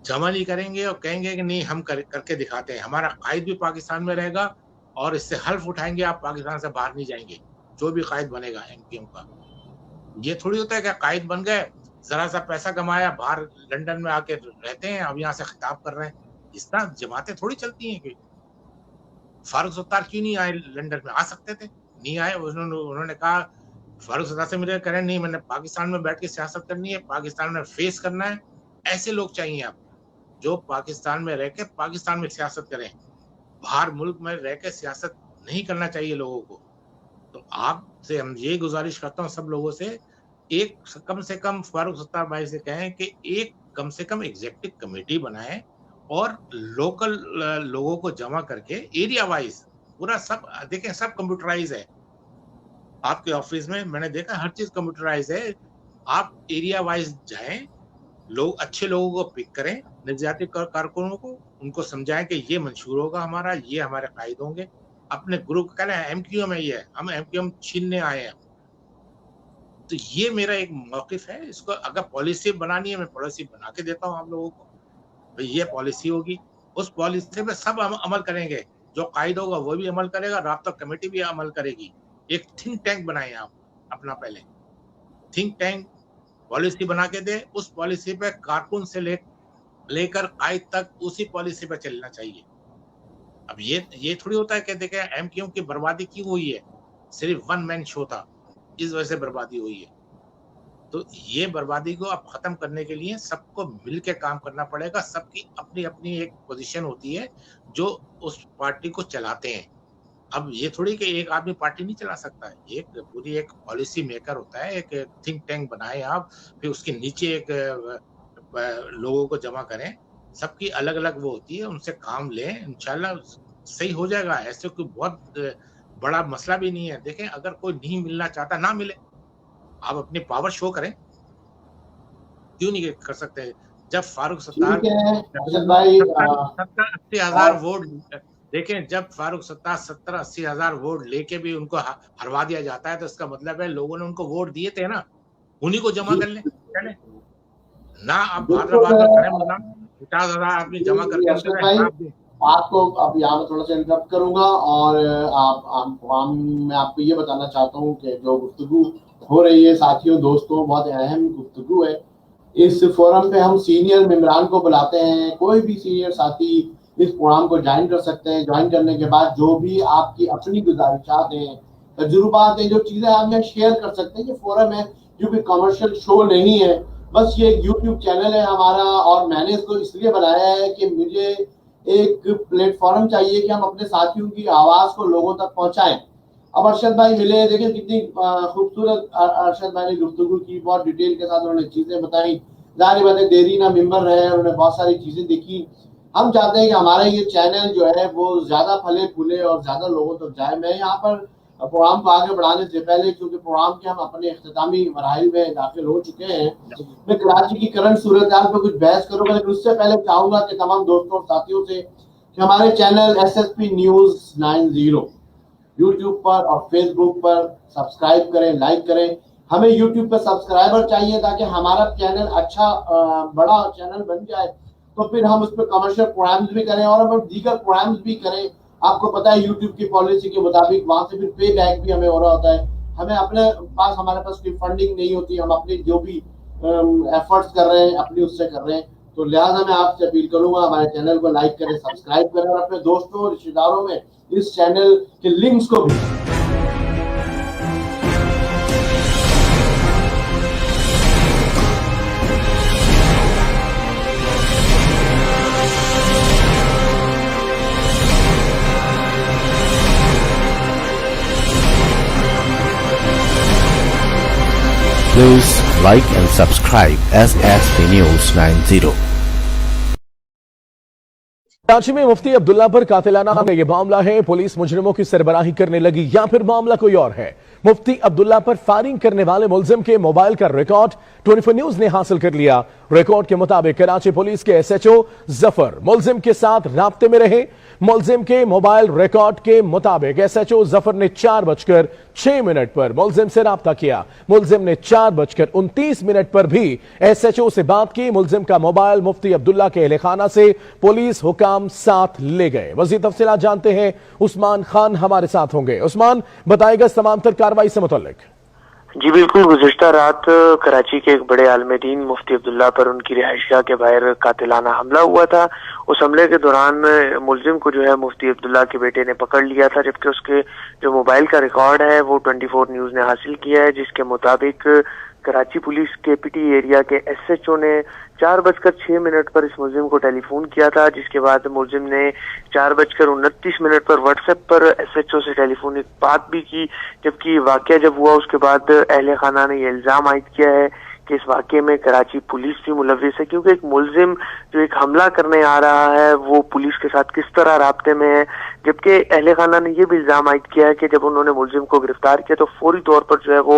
जमा नहीं करेंगे और कहेंगे कि नहीं हम करके दिखाते हैं, हमारा कायद भी पाकिस्तान में रहेगा और इससे हल्फ उठाएंगे, आप पाकिस्तान से बाहर नहीं जाएंगे, जो भी कायद बनेगा एमक्यूएम का। ये थोड़ी होता है कि कायद बन गए, जरा सा पैसा कमाया, बाहर लंदन में आके रहते हैं, अब यहाँ से खिताब कर रहे हैं। इस तरह जमातें थोड़ी चलती हैं। कि फारूक सत्तार क्यों नहीं आए लंदन में? आ सकते थे, नहीं आए। उन्होंने कहा फारूक सत्तार से मिले, करें नहीं, मैंने पाकिस्तान में बैठ के सियासत करनी है, पाकिस्तान में फेस करना है। ऐसे लोग चाहिए आप, जो पाकिस्तान में रह के पाकिस्तान में सियासत करें। बाहर मुल्क में रह के सियासत नहीं करना चाहिए लोगों को। तो आपसे हम ये गुजारिश करता हूँ सब लोगों से, एक कम से कम फारूक सत्तार भाई से कहें कि एक कम से कम एग्जीक्यूटिव कमेटी बनाएं और लोकल लोगों को जमा करके एरिया वाइज पूरा सब देखें। सब कंप्यूटराइज है आपके ऑफिस में, मैंने देखा हर चीज कंप्यूटराइज है। आप एरिया वाइज जाएं, लोग अच्छे लोगों को पिक करें, निजाती कारकुनों को, उनको समझाएं कि ये मंशूर होगा हमारा, ये हमारे कायद होंगे। अपने ग्रुप का कहना है एमक्यूएम है, ये हम एमक्यूएम छीनने आए हैं। तो ये मेरा एक मौकिफ है। इसको अगर पॉलिसी बनानी है, मैं पॉलिसी बना के देता हूँ आप लोगों को, भाई ये पॉलिसी होगी, उस पॉलिसी पे सब अमल करेंगे। जो कायद होगा वो भी अमल करेगा, राब्ता कमेटी भी अमल करेगी। एक थिंक टैंक बनाए आप अपना, पहले थिंक टैंक पॉलिसी बना के दे, उस पॉलिसी पे कारकुन से लेकर कायद तक उसी पॉलिसी पे चलना चाहिए। अब ये थोड़ी होता है कि देखें एमक्यूएम की बर्बादी क्यों हुई है, सिर्फ वन मैन शो था, इस वजह से बर्बादी हुई है। तो ये बर्बादी को अब खत्म करने के लिए सबको मिलकर काम करना पड़ेगा। सबकी अपनी अपनी एक पोजीशन होती है जो उस पार्टी को चलाते हैं। अब ये थोड़ी कि एक आदमी पार्टी नहीं चला सकता है, एक पूरी एक पॉलिसी मेकर होता है। एक थिंक टैंक बनाए आप, फिर उसके नीचे एक लोगों को जमा करें, सबकी अलग अलग वो होती है, उनसे काम लें, इंशाल्लाह सही हो जाएगा। ऐसे कोई बहुत बड़ा मसला भी नहीं है। देखें अगर कोई नहीं मिलना चाहता ना मिले, आप अपनी पावर शो करें, क्यों नहीं कर सकते? जब फारूक सत्तार 70-80 हजार वोट, देखें जब फारूक सत्तार 70-80 हजार वोट लेके भी उनको हरवा दिया जाता है, तो इसका मतलब है लोगों ने उनको वोट दिए थे ना, उन्हीं को जमा कर लें ना। आप भाद्र 50,000 आदमी जमा करके आपको अब यहाँ में थोड़ा सा इंटरप्ट करूंगा और मैं आपको ये बताना चाहता हूँ कि जो गुफ्तगू हो रही है साथियों दोस्तों, बहुत अहम गुफ्तगू है। इस फोरम पे हम सीनियर मेंबरान को बुलाते हैं, कोई भी सीनियर साथी इस प्रोग्राम को ज्वाइन कर सकते हैं। ज्वाइन करने के बाद जो भी आपकी अपनी गुजारिशात हैं, तजुर्बात हैं, जो चीज़ें आप में शेयर कर सकते हैं। ये फोरम है क्योंकि कमर्शियल शो नहीं है, बस ये यूट्यूब चैनल है हमारा, और मैंने इसको इसलिए बनाया है कि मुझे एक प्लेटफॉर्म चाहिए कि हम अपने साथियों की आवाज़ को लोगों तक पहुंचाएं। अब अरशद भाई मिले, देखिए कितनी खूबसूरत अरशद भाई ने गुफ्तगू की, बहुत डिटेल के साथ उन्होंने चीज़ें बताई। जाहिर बात है देरी ना मेंबर रहे, उन्होंने बहुत सारी चीज़ें देखी। हम चाहते हैं कि हमारा ये चैनल जो है वो ज़्यादा फले फूले और ज़्यादा लोगों तक जाए। मैं यहाँ पर प्रोग्राम को आगे बढ़ाने से पहले, क्योंकि प्रोग्राम के हम अपने इख्तितामी मराहिल में दाखिल हो चुके हैं, मैं कराची की करंट सूरत हाल पर कुछ बहस करूँगा, लेकिन उससे पहले चाहूँगा कि तमाम दोस्तों और साथियों से कि हमारे चैनल SSP News 90 यूट्यूब पर और फेसबुक पर सब्सक्राइब करें, लाइक करें। हमें यूट्यूब पर सब्सक्राइबर चाहिए ताकि हमारा चैनल अच्छा बड़ा चैनल बन जाए, तो फिर हम उस पर कमर्शियल प्रोग्राम्स भी करें और हम दीगर प्रोग्राम्स भी करें। आपको पता है यूट्यूब की पॉलिसी के मुताबिक वहाँ से फिर पे बैक भी हमें हो रहा होता है। हमें हमारे पास कोई फंडिंग नहीं होती, हम अपनी जो भी एफर्ट्स कर रहे हैं अपनी उससे कर रहे हैं। तो लिहाजा मैं आपसे अपील करूंगा हमारे चैनल को लाइक करें, सब्सक्राइब करें और अपने दोस्तों और रिश्तेदारों में इस चैनल के लिंक्स को भी Please like and subscribe SSP News 90. Karachi में मुफ्ती अब्दुल्ला पर कातिलाना ये मामला है। पुलिस मुजरिमों की सरबराही करने लगी या फिर मामला कोई और है? मुफ्ती अब्दुल्ला पर फायरिंग करने वाले मुलजिम के मोबाइल का रिकॉर्ड 24 न्यूज ने हासिल कर लिया। रिकॉर्ड के मुताबिक कराची पुलिस के एसएचओ जफर मुलजिम के साथ राब्ते में रहे। मुलजिम के मोबाइल रिकॉर्ड के मुताबिक एसएचओ जफर ने 4:06 पर मुलजिम से राब्ता किया। मुलजिम ने 4:29 पर भी एसएचओ से बात की। मुलजिम का मोबाइल मुफ्ती अब्दुल्ला के अहलखाना से पुलिस हुकाम साथ ले गए। मज़ीद तफसीलात जानते हैं, उस्मान खान हमारे साथ होंगे। उस्मान, बताएगा तमाम तर कार्रवाई से मुतल्लिक। जी बिल्कुल, गुज़िश्ता रात कराची के एक बड़े आलिम दीन मुफ्ती अब्दुल्ला पर उनकी रिहाइशगाह के बाहर कातिलाना हमला हुआ था। उस हमले के दौरान मुलजिम को जो है मुफ्ती अब्दुल्ला के बेटे ने पकड़ लिया था, जबकि उसके जो मोबाइल का रिकॉर्ड है वो 24 न्यूज ने हासिल किया है, जिसके मुताबिक कराची पुलिस के पीटी एरिया के एसएचओ ने 4:06 पर इस मुलजिम को टेलीफोन किया था, जिसके बाद मुलजिम ने 4:29 पर व्हाट्सएप पर एसएचओ से टेलीफोनिक बात भी की। जबकि वाकया जब हुआ उसके बाद अहले खाना ने यह इल्जाम आयद किया है कि इस वाकये में कराची पुलिस भी मुलव्विस है, क्योंकि एक मुलजिम जो एक हमला करने आ रहा है वो पुलिस के साथ किस तरह राब्ते में है। जबकि अहले खाना ने यह भी इल्जाम आयद किया है कि जब उन्होंने मुलजिम को गिरफ्तार किया तो फौरी तौर पर जो है वो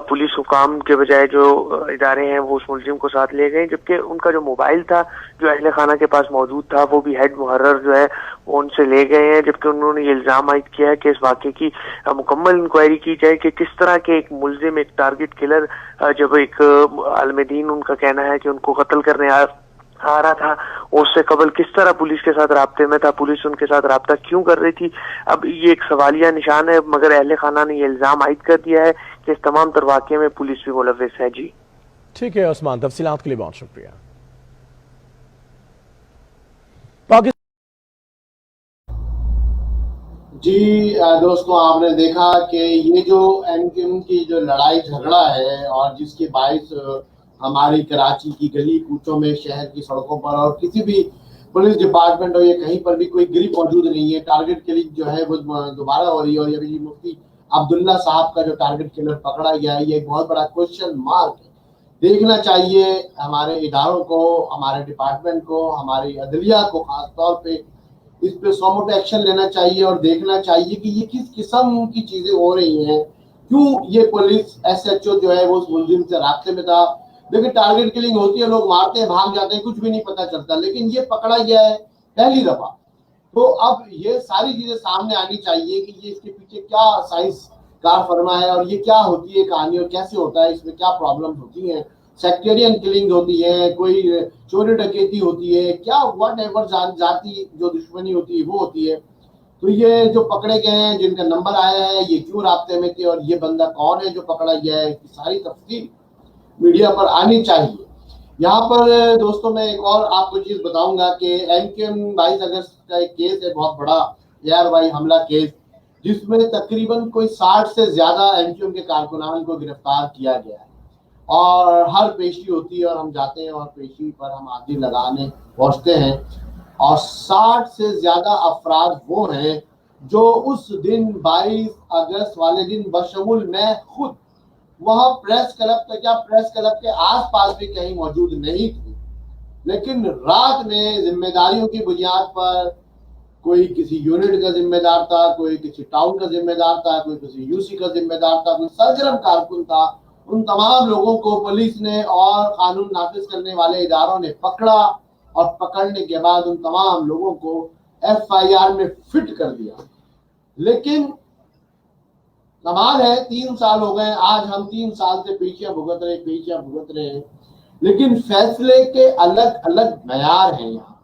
पुलिस हुकाम के बजाय जो इदारे हैं वो उस मुलजिम को साथ ले गए। जबकि उनका जो मोबाइल था जो अहले खाना के पास मौजूद था वो भी हेड मुहर्रर जो है वो उनसे ले गए हैं। जबकि उन्होंने ये इल्जाम आयद किया है कि इस वाकये की मुकम्मल इंक्वायरी की जाए कि किस तरह के एक मुलजिम, एक टारगेट किलर, जब एक आलिम दीन उनका कहना है कि उनको कत्ल करने आ रहा था, उससे कबल किस तरह पुलिस के साथ राब्ते में था, पुलिस उनके साथ राब्ता क्यों कर रही थी। अब ये एक सवालिया निशान है, मगर अहले खाना ने ये इल्जाम आयद कर दिया है कि इस तमाम तर वाकये में पुलिस भी मुलव्विस है। जी ठीक है उस्मान, तफसीलात के लिए बहुत शुक्रिया। जी दोस्तों, आपने देखा कि ये जो एमक्यूएम की जो लड़ाई झगड़ा है और जिसके बाइस हमारी कराची की गली कूचों में, शहर की सड़कों पर और किसी भी पुलिस डिपार्टमेंट हो या कहीं पर भी कोई ग्रिप मौजूद नहीं है। टारगेट किलिंग जो है वो दोबारा हो रही है और ये मुफ्ती अब्दुल्ला साहब का जो टारगेट किलर पकड़ा गया है ये एक बहुत बड़ा क्वेश्चन मार्क है। देखना चाहिए हमारे इदारों को, हमारे डिपार्टमेंट को, हमारी अदलिया को खास तौर पे इस पे सॉमोटो एक्शन लेना चाहिए और देखना चाहिए कि ये किस किस्म की चीजें हो रही हैं, क्यों ये पुलिस एसएचओ जो है वो उस मुलजिम से रास्ते में था। देखिए, टारगेट किलिंग होती है, लोग मारते हैं, भाग जाते हैं, कुछ भी नहीं पता चलता, लेकिन ये पकड़ा गया है पहली दफा। तो अब ये सारी चीजें सामने आनी चाहिए कि ये इसके पीछे क्या साइंस कार फरमा है और ये क्या होती है कहानी और कैसे होता है, इसमें क्या प्रॉब्लम होती है, सेक्टेरियन किलिंग होती है, कोई चोरी डकैती होती है, क्या व्हाट एवर जाति जो दुश्मनी होती है वो होती है। तो ये जो पकड़े गए हैं, जिनका नंबर आया है, ये क्यों रास्ते में थे और ये बंदा कौन है जो पकड़ा गया है, इसकी सारी तफसील मीडिया पर आनी चाहिए। यहाँ पर दोस्तों मैं एक और आपको चीज बताऊंगा कि एमक्यूएम 22 अगस्त का एक केस है, बहुत बड़ा एआरवाई हमला केस, जिसमें तकरीबन कोई 60 से ज्यादा एमक्यूएम के कारकुनान को गिरफ्तार किया गया है और हर पेशी होती है और हम जाते हैं और पेशी पर हम हाजिर लगाने पहुंचते हैं और 60 से ज्यादा अफराद वो हैं जो उस दिन 22 अगस्त वाले दिन बशमूल मैं खुद वहां प्रेस क्लब के आसपास भी कहीं मौजूद नहीं थी, लेकिन रात में जिम्मेदारियों की बुनियाद पर कोई किसी यूनिट का जिम्मेदार था, कोई किसी टाउन का जिम्मेदार था, कोई किसी यूसी का जिम्मेदार था, कोई सरगर्म कारकुन था, उन तमाम लोगों को पुलिस ने और कानून नाफिज करने वाले इदारों ने पकड़ा और पकड़ने के बाद उन तमाम लोगों को एफआईआर में फिट कर दिया। लेकिन कमाल है, 3 साल हो गए, आज हम 3 साल से पेशियां भुगत रहे हैं, लेकिन फैसले के अलग अलग मयार हैं। यहाँ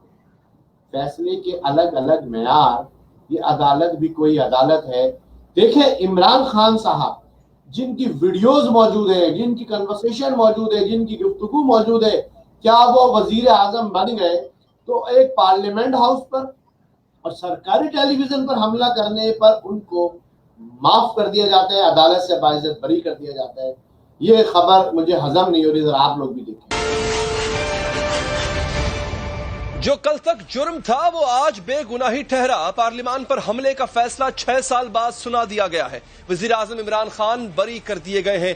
फैसले के अलग अलग मयार, ये अदालत भी कोई अदालत है। देखें, इमरान खान साहब जिनकी वीडियोस मौजूद है, जिनकी कन्वर्सेशन मौजूद है, जिनकी गुफ्तगू मौजूद है, क्या वो वजीर आजम बन गए तो एक पार्लियामेंट हाउस पर और सरकारी टेलीविजन पर हमला करने पर उनको माफ कर दिया जाता है, अदालत से बाइज्जत बरी कर दिया जाता है। ये खबर मुझे हजम नहीं हो रही, जरा आप लोग भी देखें। जो कल तक जुर्म था वो आज बेगुनाही ठहरा। पार्लियामान पर हमले का फैसला 6 साल बाद सुना दिया गया है। वजीर आजम इमरान खान बरी कर दिए गए हैं।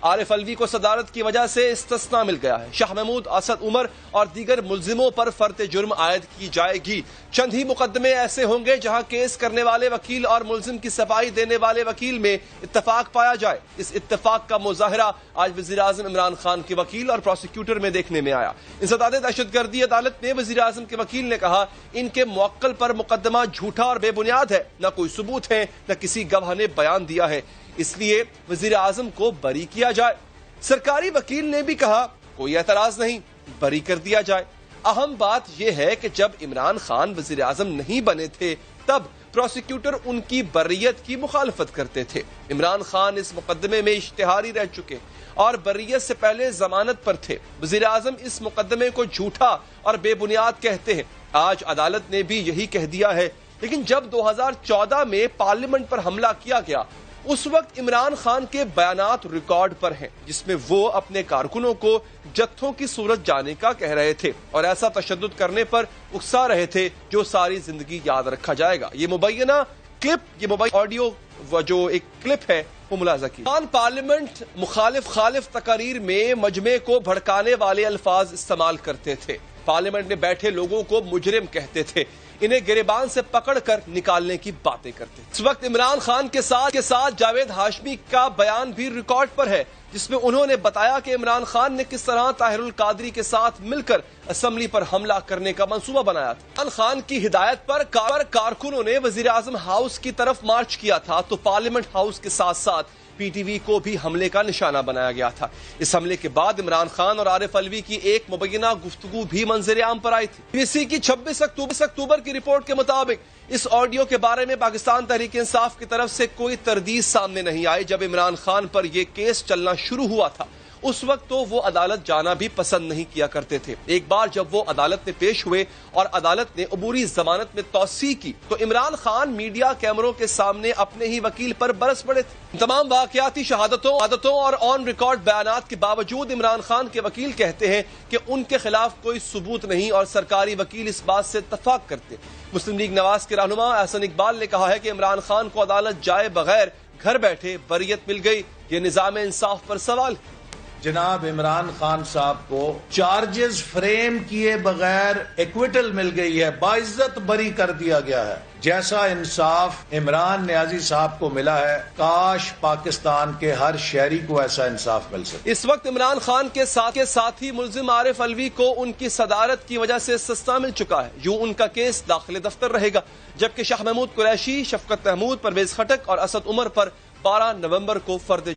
आरिफ अलवी को सदारत की वजह से इस्तिस्ना मिल गया है। शाह महमूद, असद उमर और दीगर मुलजिमों पर फर्द जुर्म आयद की जाएगी। चंद ही मुकदमे ऐसे होंगे जहां केस करने वाले वकील और मुलजिम की सफाई देने वाले वकील में इत्तफाक पाया जाए। इस इत्तफाक का मुजाहरा आज वजीर आजम इमरान खान के वकील और प्रोसिक्यूटर में देखने में आया। इंसदाद दहशतगर्दी अदालत ने वजीर आजम के वकील ने कहा, इनके मुवक्किल पर मुकदमा झूठा और बेबुनियाद है, न कोई सबूत है, न किसी गवाह ने बयान दिया है, इसलिए वजीर आजम को बरी किया जाए। सरकारी वकील ने भी कहा, कोई एतराज नहीं, बरी कर दिया जाए। अहम बात यह है कि जब इमरान खान वजीर आजम नहीं बने थे तब प्रोसिक्यूटर उनकी बर्रियत की मुखालफत करते थे। इमरान खान इस मुकदमे में इश्तिहारी रह चुके और बर्रियत से पहले जमानत पर थे। वजीर आजम इस मुकदमे को झूठा और बेबुनियाद कहते हैं। आज अदालत ने भी यही कह दिया है। लेकिन जब 2014 में पार्लियामेंट पर हमला किया गया, उस वक्त इमरान खान के बयानात रिकॉर्ड पर हैं, जिसमें वो अपने कारकुनों को जत्थों की सूरत जाने का कह रहे थे और ऐसा तशद्दुद करने पर उकसा रहे थे जो सारी जिंदगी याद रखा जाएगा। ये मुबैना क्लिप, ये मोबाइल ऑडियो जो एक क्लिप है वो मुलाजा की। खान पार्लियामेंट मुखालिफ खालिफ तकारीर में मजमे को भड़काने वाले अल्फाज इस्तेमाल करते थे। पार्लियामेंट में बैठे लोगों को मुजरिम कहते थे, इन्हें गिरबान से पकड़कर निकालने की बातें करते। इस वक्त इमरान खान के साथ जावेद हाशमी का बयान भी रिकॉर्ड पर है, जिसमें उन्होंने बताया कि इमरान खान ने किस तरह ताहिरुल कादरी के साथ मिलकर असेंबली पर हमला करने का मंसूबा बनाया था। इमरान खान की हिदायत पर कारकुनों ने वजीर आजम हाउस की तरफ मार्च किया था, तो पार्लियामेंट हाउस के साथ साथ पीटीवी को भी हमले का निशाना बनाया गया था। इस हमले के बाद इमरान खान और आरिफ अलवी की एक मुबैना गुफ्तगू भी मंजर आम पर आई थी। बीबीसी की 26 अक्टूबर की रिपोर्ट के मुताबिक इस ऑडियो के बारे में पाकिस्तान तहरीक इंसाफ की तरफ से कोई तरदीद सामने नहीं आई। जब इमरान खान पर यह केस चलना शुरू हुआ था, उस वक्त तो वो अदालत जाना भी पसंद नहीं किया करते थे। एक बार जब वो अदालत में पेश हुए और अदालत ने अबूरी जमानत में तौसी की, तो इमरान खान मीडिया कैमरों के सामने अपने ही वकील पर बरस पड़े थे। तमाम वाकयाती शहादतों और ऑन रिकॉर्ड बयानात के बावजूद इमरान खान के वकील कहते हैं कि उनके खिलाफ कोई सबूत नहीं और सरकारी वकील इस बात से इत्तफाक करते। मुस्लिम लीग नवाज के रहनुमा एहसन इकबाल ने कहा है कि इमरान खान को अदालत जाए बगैर घर बैठे बरियत मिल गई। ये निजाम इंसाफ पर सवाल है। जनाब इमरान खान साहब को चार्जेस फ्रेम किए बगैर एक्विटल मिल गई है, बाइज्जत बरी कर दिया गया है। जैसा इंसाफ इमरान नियाजी साहब को मिला है, काश पाकिस्तान के हर शहरी को ऐसा इंसाफ मिल सके। इस वक्त इमरान खान के साथ ही मुलजिम आरिफ अलवी को उनकी सदारत की वजह से सस्ता मिल चुका है। यूं उनका केस दाखिले दफ्तर रहेगा, जबकि शाह महमूद कुरैशी, शफकत महमूद, परवेज खटक और असद उमर पर 12 नवंबर को फर्द।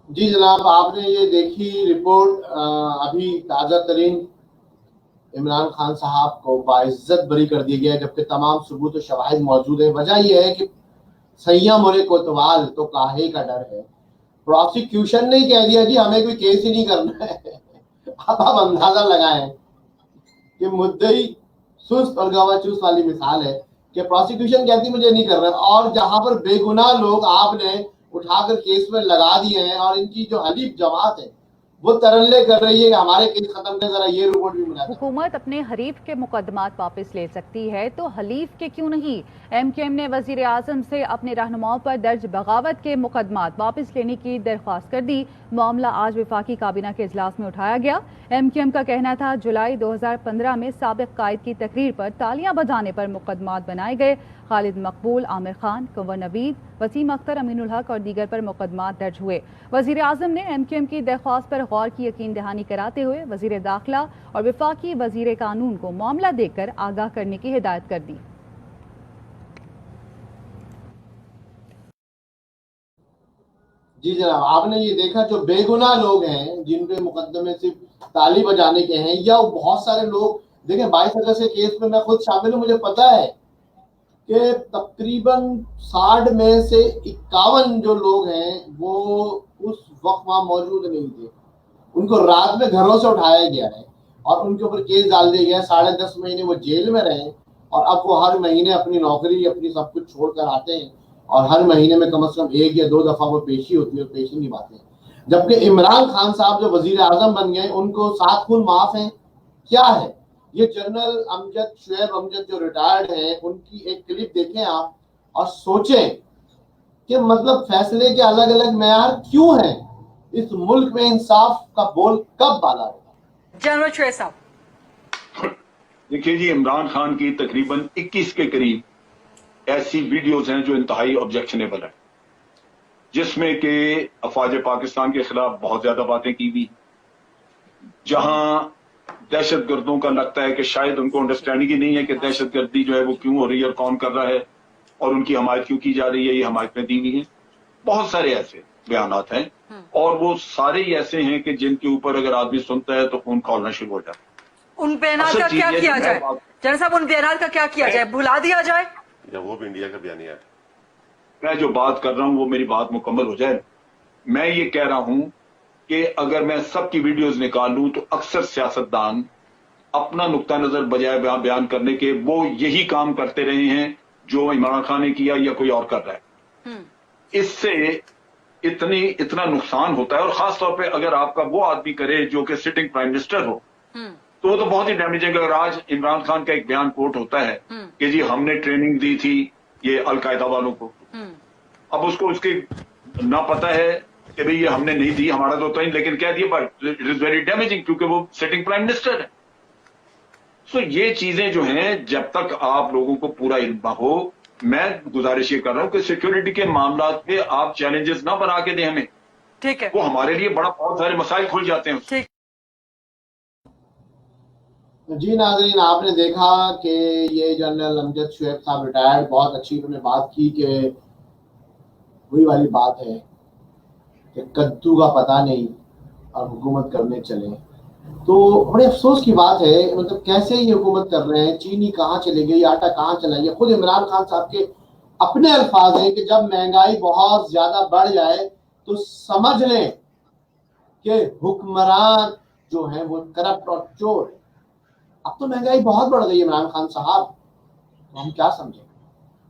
जी जनाब, आपने ये देखी रिपोर्ट। अभी ताज़ा तरीन इमरान खान साहब को बाइज्जत बरी कर दिया गया है, जबकि तमाम सबूत और शवाहिद मौजूद है। वजह यह है कि सैया मोरे कोतवाल तो काहे का डर है। प्रोसिक्यूशन ने कह दिया जी हमें कोई केस ही नहीं करना है। अब आप अंदाजा लगाएं कि मुद्दई सुस्त और गवाचूस वाली मिसाल है कि प्रोसिक्यूशन कहती मुझे नहीं करना, और जहां पर बेगुनाह लोग आपने उठाकर केस में लगा दिए हैं और इनकी जो हलीफ जमात है वो तरल्ले कर रही है कि हमारे केस खत्म करें। जरा ये रिपोर्ट भी मिला। हुकूमत अपने हरीफ के मुकदमात वापस ले सकती है तो हलीफ के क्यों नहीं। एमकेएम ने वजीर आजम से अपने रहनुमाओं पर दर्ज बगावत के मुकदमात वापस लेने की दरख्वास्त कर दी। मामला आज वफाकी काबीना के इजलास में उठाया गया। एमकेएम का कहना था जुलाई 2015 में साबिक कायद की तकरीर पर तालियां बजाने पर मुकदमात बनाए गए। खालिद मकबूल, आमिर खान, कंवर नवीद, वसीम अख्तर, अमीनुल हक और दीगर पर मुकदमात दर्ज हुए। वजीर आजम ने एमकेएम की दरख्वास्त पर गौर की यकीन दहानी कराते हुए वजीर दाखिला और वफाकी वजीर कानून को मामला देखकर आगाह करने की हिदायत कर दी। जी जनाब, आपने ये देखा जो बेगुनाह लोग हैं जिन पे मुकदमे सिर्फ ताली बजाने के हैं, या बहुत सारे लोग देखें 22 अगस्त के केस में मैं खुद शामिल हूँ। मुझे पता है कि तकरीबन 60 में से 51 जो लोग हैं वो उस वक्त वहां मौजूद नहीं थे। उनको रात में घरों से उठाया गया है और उनके ऊपर केस डाल दिया गया है। 10.5 महीने वो जेल में रहे और अब वो हर महीने अपनी नौकरी अपनी सब कुछ छोड़ कर आते हैं और हर महीने में कम से कम 1 या 2 दफा वो पेशी होती है और पेशी निभाते हैं। جبکہ عمران خان صاحب جو وزیر اعظم بن گئے ان کو 7 خون معاف ہیں. کیا ہے یہ جنرل شعیب امجد جو ریٹائرڈ ہیں ان کی ایک کلپ دیکھیں آپ اور سوچیں کہ مطلب فیصلے کے الگ الگ معیار کیوں ہیں. اس ملک میں انصاف کا بول کب بالا ہوگا؟ جنرل شعیب صاحب دیکھیے جی، عمران خان کی تقریباً 21 کے قریب ایسی ویڈیوز ہیں جو انتہائی آبجیکشنیبل ہیں، جس میں کہ افواج پاکستان کے خلاف بہت زیادہ باتیں کی گئی، جہاں دہشت گردوں کا لگتا ہے کہ شاید ان کو انڈرسٹینڈنگ ہی نہیں ہے کہ دہشت گردی جو ہے وہ کیوں ہو رہی ہے اور کون کر رہا ہے اور ان کی حمایت کیوں کی جا رہی ہے، یہ حمایت میں دی ہوئی ہے. بہت سارے ایسے بیانات ہیں اور وہ سارے ہی ایسے ہیں کہ جن کے اوپر اگر آدمی سنتا ہے تو خون کھولنا شروع ہو جاتا ہے. ان بیانات کا کیا کیا جائے جنرل صاحب؟ ان بیانات کا کیا کیا جائے؟ بھلا دیا جائے یا وہ بھی انڈیا کا بیانیہ ہے؟ میں جو بات کر رہا ہوں وہ میری بات مکمل ہو جائے. میں یہ کہہ رہا ہوں کہ اگر میں سب کی ویڈیوز نکال لوں تو اکثر سیاستدان اپنا نقطہ نظر بجائے بیان کرنے کے وہ یہی کام کرتے رہے ہیں جو عمران خان نے کیا یا کوئی اور کر رہا ہے. اس سے اتنا نقصان ہوتا ہے، اور خاص طور پہ اگر آپ کا وہ آدمی کرے جو کہ سٹنگ پرائم منسٹر ہو تو وہ تو بہت ہی ڈیمیجنگ ہے. اگر آج عمران خان کا ایک بیان کوٹ ہوتا ہے کہ جی ہم نے ٹریننگ دی تھی یہ القاعدہ والوں کو، اب اس کو اس کی نہ پتہ ہے کہ بھئی یہ ہم نے نہیں دی، ہمارا تو ہوتا ہی، لیکن کہہ دیا but it is very damaging کیونکہ وہ سٹنگ پرائم منسٹر ہے. سو یہ چیزیں جو ہیں جب تک آپ لوگوں کو پورا علم ہو، میں گزارش یہ کر رہا ہوں کہ سیکیورٹی کے معاملات پہ آپ چیلنجز نہ بنا کے دیں ہمیں، ٹھیک ہے؟ وہ ہمارے لیے بہت سارے مسائل کھل جاتے ہیں. جی ناظرین، آپ نے دیکھا کہ یہ جنرل امجد شعیب صاحب ریٹائرڈ، بہت اچھی انہوں نے بات کی کہ وہی والی بات ہے کہ کدو کا پتہ نہیں اور حکومت کرنے چلے. تو بڑے افسوس کی بات ہے، مطلب کیسے یہ حکومت کر رہے ہیں، چینی کہاں چلے گئی، آٹا کہاں چلا گیا. خود عمران خان صاحب کے اپنے الفاظ ہیں کہ جب مہنگائی بہت زیادہ بڑھ جائے تو سمجھ لیں کہ حکمران جو ہیں وہ کرپٹ اور چور. اب تو مہنگائی بہت بڑھ گئی عمران خان صاحب، تو ہم کیا سمجھیں.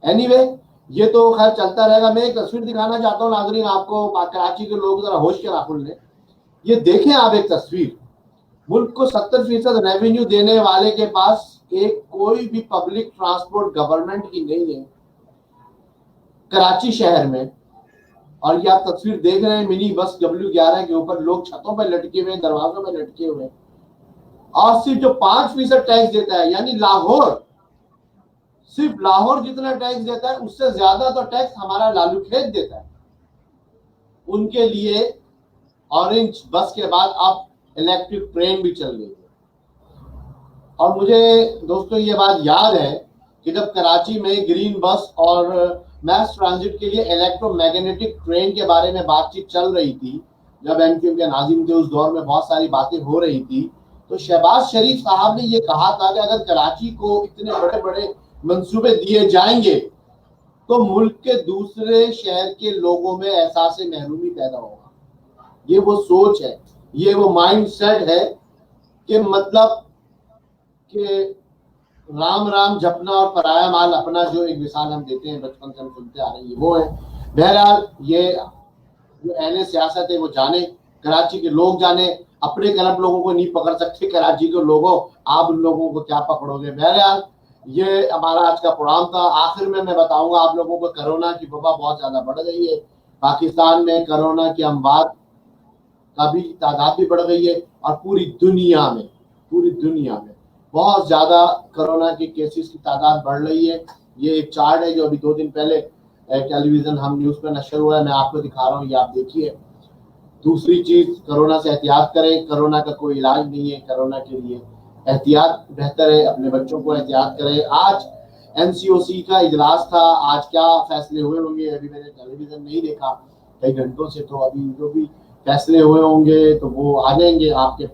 اینی وے یہ تو خیر چلتا رہے گا. میں ایک تصویر دکھانا چاہتا ہوں ناظرین آپ کو، کراچی کے لوگ ذرا ہوش کے ناخن لیں. یہ دیکھیں آپ ایک تصویر، ملک کو 70% ریونیو دینے والے کے پاس ایک کوئی بھی پبلک ٹرانسپورٹ گورنمنٹ کی نہیں ہے کراچی شہر میں. اور یہ آپ تصویر دیکھ رہے ہیں منی بس W11 کے اوپر لوگ چھتوں پہ لٹکے ہوئے ہیں، دروازوں پہ لٹکے ہوئے ہیں، اور صرف جو 5% ٹیکس دیتا ہے، یعنی لاہور، صرف لاہور جتنا ٹیکس دیتا ہے اس سے زیادہ تو ٹیکس ہمارا لالو کھیت دیتا ہے. ان کے لیے اورنج بس کے بعد اب الیکٹرک ٹرین بھی چل گئی ہے. اور مجھے دوستو یہ بات یاد ہے کہ جب کراچی میں گرین بس اور میس ٹرانزٹ کے لیے الیکٹرو میگنیٹک ٹرین کے بارے میں بات چیت چل رہی تھی، جب MQM کے ناظرین تھے اس دور میں بہت ساری باتیں ہو رہی تھی، تو شہباز شریف صاحب نے یہ کہا تھا کہ اگر کراچی کو اتنے بڑے بڑے منصوبے دیے جائیں گے تو ملک کے دوسرے شہر کے لوگوں میں احساس محرومی پیدا ہوگا. یہ وہ سوچ ہے، یہ وہ مائنڈ سیٹ ہے کہ مطلب کہ رام رام جپنا اور پرایا مال اپنا، جو ایک مثال ہم دیتے ہیں بچپن سے ہم سنتے آ رہے ہیں، وہ ہے. بہرحال یہ جو اہل سیاست ہے وہ جانے، کراچی کے لوگ جانے، اپنے کرپٹ لوگوں کو نہیں پکڑ سکتے کراچی کے لوگوں، آپ ان لوگوں کو کیا پکڑو گے. بہرحال یہ ہمارا آج کا پروگرام تھا. آخر میں بتاؤں گا آپ لوگوں کو، کرونا کی وبا بہت زیادہ بڑھ گئی ہے پاکستان میں، کرونا کی اموات کا بھی تعداد بھی بڑھ گئی ہے، اور پوری دنیا میں بہت زیادہ کرونا کے کیسز کی تعداد بڑھ رہی ہے. یہ ایک چارٹ ہے جو ابھی 2 دن پہلے ٹیلی ویژن ہم نیوز پہ نشر ہوا ہے، میں آپ کو دکھا رہا ہوں، یہ آپ دیکھیے. دوسری چیز، کرونا سے احتیاط کریں، کرونا کا کوئی علاج نہیں ہے، کرونا کے لیے احتیاط بہتر ہے، اپنے بچوں کو احتیاط کریں. آج NCOC کا اجلاس تھا، آج کیا فیصلے ہوئے ہوں گے ابھی میں نے ٹیلی ویژن نہیں دیکھا کئی گھنٹوں سے، تو ابھی جو بھی فیصلے ہوئے ہوں گے تو وہ آ جائیں گے آپ کے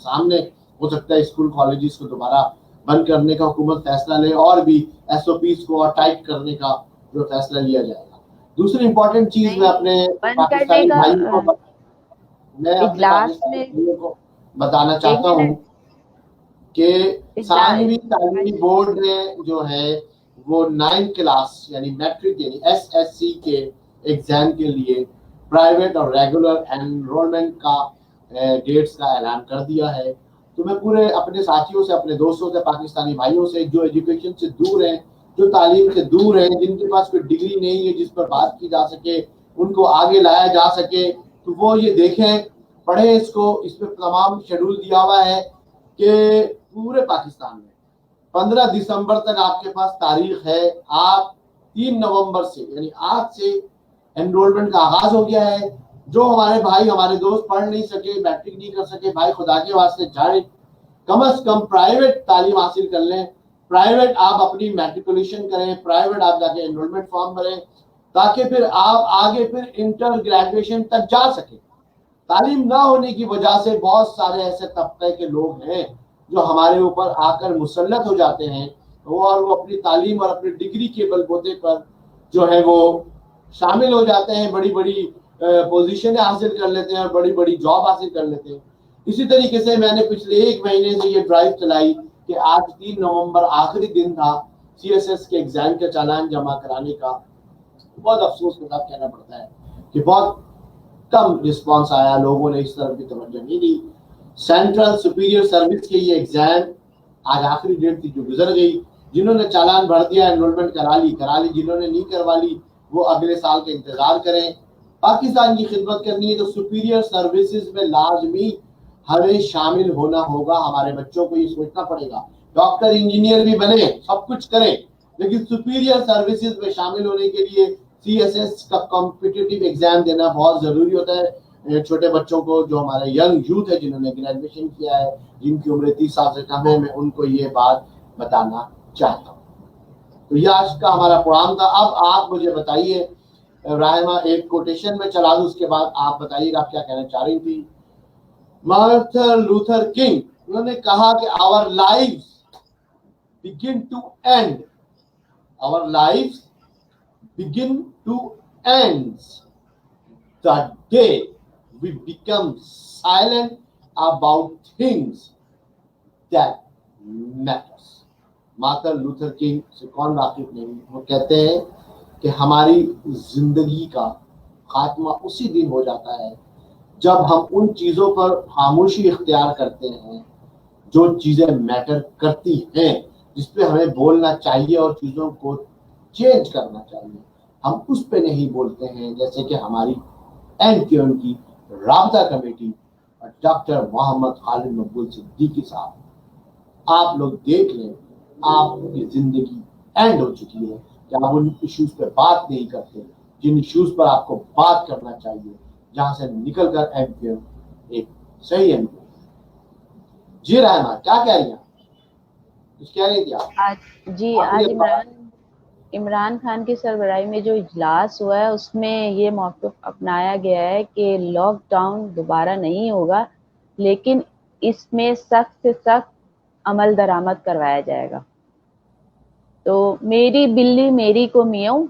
سامنے. ہو سکتا ہے اسکول کالجز کو دوبارہ بند کرنے کا حکومت فیصلہ لے، اور بھی SOPs کو اور ٹائٹ کرنے کا جو فیصلہ لیا جائے گا. دوسری امپورٹنٹ چیز میں اپنے پاکستانی بھائیوں کو بتانا چاہتا ہوں کہ ثانوی تعلیمی بورڈ نے جو ہے وہ 9 کلاس یعنی میٹرک یعنی SSC کے ایگزام کے لیے प्राइवेट और रेगुलर एनरोलमेंट का डेट्स का ऐलान कर दिया है। तो मैं पूरे अपने साथियों से, अपने दोस्तों से, पाकिस्तानी भाइयों से जो एजुकेशन से दूर हैं, जो तालीम से दूर हैं, जिनके पास कोई डिग्री नहीं है जिस पर बात की जा सके, उनको आगे लाया जा सके, तो वो ये देखें, पढ़ें इसको। इसमें तमाम शेड्यूल दिया हुआ है कि पूरे पाकिस्तान में 15 दिसंबर तक आपके पास तारीख है। आप 3 नवंबर से यानी आज से एनरोलमेंट का आगाज हो गया है। जो हमारे भाई, हमारे दोस्त पढ़ नहीं सके, मैट्रिक नहीं कर सके, भाई खुदा के वास्ते जाए, कम से कम प्राइवेट तालीम हासिल कर लें। प्राइवेट आप अपनी मैट्रिकुलेशन करें, प्राइवेट आप जाके एनरोलमेंट फॉर्म भरें, ताकि फिर आप आगे फिर इंटर ग्रेजुएशन तक जा सके। तालीम ना होने की वजह से बहुत सारे ऐसे तबके के लोग हैं जो हमारे ऊपर आकर मुसल्लत हो जाते हैं और वो अपनी तालीम और अपनी डिग्री के बलबूते पर जो है वो शामिल हो जाते हैं, बड़ी बड़ी पोजीशनें हासिल कर लेते हैं, बड़ी बड़ी जॉब हासिल कर लेते हैं। इसी तरीके से मैंने पिछले 1 महीने से ये ड्राइव चलाई कि आज 3 नवंबर आखिरी दिन था CSS के एग्जाम का चालान जमा कराने का। बहुत अफसोस के साथ कहना पड़ता है कि बहुत कम रिस्पांस आया, लोगों ने इस तरफ भी तवज्जो नहीं दी। सेंट्रल सुपीरियर सर्विस के ये एग्जाम आज आखिरी डेट थी जो गुजर गई। जिन्होंने चालान भर दिया, एनरोलमेंट करा ली, जिन्होंने नहीं करवा ली वो अगले साल का इंतजार करें। पाकिस्तान की खिदमत करनी है तो सुपीरियर सर्विसेज में लाजमी हमें शामिल होना होगा। हमारे बच्चों को ये सोचना पड़ेगा, डॉक्टर इंजीनियर भी बने, सब कुछ करें, लेकिन सुपीरियर सर्विसेज में शामिल होने के लिए CSS का कॉम्पिटिटिव एग्जाम देना बहुत जरूरी होता है। छोटे बच्चों को, जो हमारे यंग यूथ है जिन्होंने ग्रेजुएशन किया है, जिनकी उम्र 30 साल से कम है, मैं उनको ये बात बताना चाहता हूँ। तो ये आज का हमारा प्रोग्राम था। अब आप मुझे बताइए राहिमा, एक कोटेशन में चला दूं, उसके बाद आप बताइएगा आप क्या कहना चाह रही थी। मार्टिन लूथर किंग, उन्होंने कहा कि our lives begin to end, our lives begin to end the day we become silent about things that matters. Martin Luther King से कौन वाकिफ नहीं, वो कहते हैं कि हमारी जिंदगी का खात्मा उसी दिन हो जाता है जब हम उन चीज़ों पर खामोशी इख्तियार करते हैं जो चीज़ें मैटर करती हैं, जिस पे हमें बोलना चाहिए और चीज़ों को चेंज करना चाहिए, हम उस पे नहीं बोलते हैं। जैसे कि हमारी MQM की राबता कमेटी और डॉक्टर मोहम्मद खालिद मकबूल सिद्दीकी साहब, आप लोग देख लें, आपकी जिंदगी एंड हो चुकी है कि आप उन इश्यूज पे बात नहीं करते जिन इश्यूज पर आपको बात करना चाहिए, जहां से निकल कर MQM एक सही MQM। जी रहमा, क्या कह रही हैं? कुछ कह रही थी आप? आज इमरान खान की सरबराही में जो इजलास हुआ है उसमें ये मौक़िफ़ अपनाया गया है कि लॉकडाउन दोबारा नहीं होगा, लेकिन इसमें सख्त से सख्त अमल दरामद करवाया जाएगा। तो मेरी बिल्ली मेरी को मियाऊं,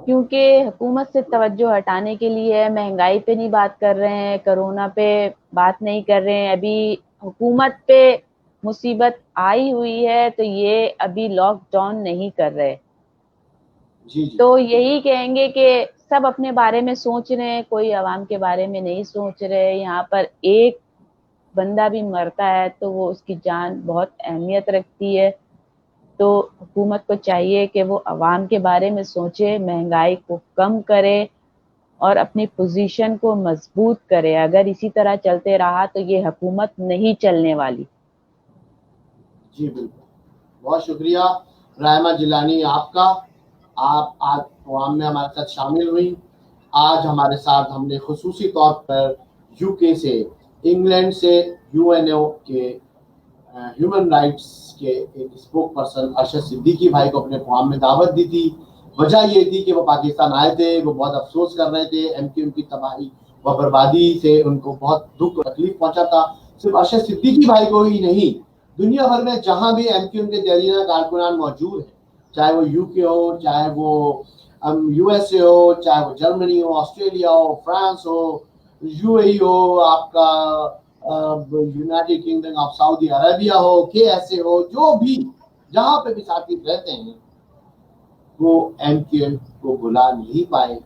क्योंकि हुकूमत से तवज्जो हटाने के लिए महंगाई पे नहीं बात कर रहे हैं, कोरोना पे बात नहीं कर रहे हैं, अभी हुकूमत पे मुसीबत आई हुई है तो ये अभी लॉकडाउन नहीं कर रहे। जी। तो यही कहेंगे कि सब अपने बारे में सोच रहे हैं, कोई आवाम के बारे में नहीं सोच रहे। यहाँ पर एक बंदा भी मरता है तो वो उसकी जान बहुत अहमियत रखती है। तो हुकूमत को चाहिए कि वो आवाम के बारे में सोचे, महंगाई को कम करे और अपनी पोजीशन को मजबूत करे। अगर इसी तरह चलते रहा तो ये हुकूमत नहीं चलने वाली। जी बिल्कुल, बहुत शुक्रिया राहिमा जिलानी आपका। आप आज प्रोग्राम में हमारे साथ शामिल हुई। आज हमारे साथ हमने खुसूसी तौर पर UK से, इंग्लैंड से UNO के ह्यूमन राइट्स के एक स्पोक पर्सन अरशद सिद्दीकी भाई को अपने प्रोग्राम में दावत दी थी। वजह ये थी कि वो पाकिस्तान आए थे, वो बहुत अफसोस कर रहे थे, MQM की तबाही व बर्बादी से उनको बहुत दुख तकलीफ पहुंचा था। सिर्फ अरशद सिद्दीकी भाई को ही नहीं, दुनिया भर में जहां भी MQM के दरीना कारकुनान मौजूद हैं, चाहे वो UK हो, चाहे वो USA हो, चाहे वो जर्मनी हो, ऑस्ट्रेलिया हो, फ्रांस हो, UAE हो, आपका United kingdom of Saudi Arabia हो, KSA हो, जो भी जहां पे भी साथी रहते हैं वो MQM को बुला नहीं पाए।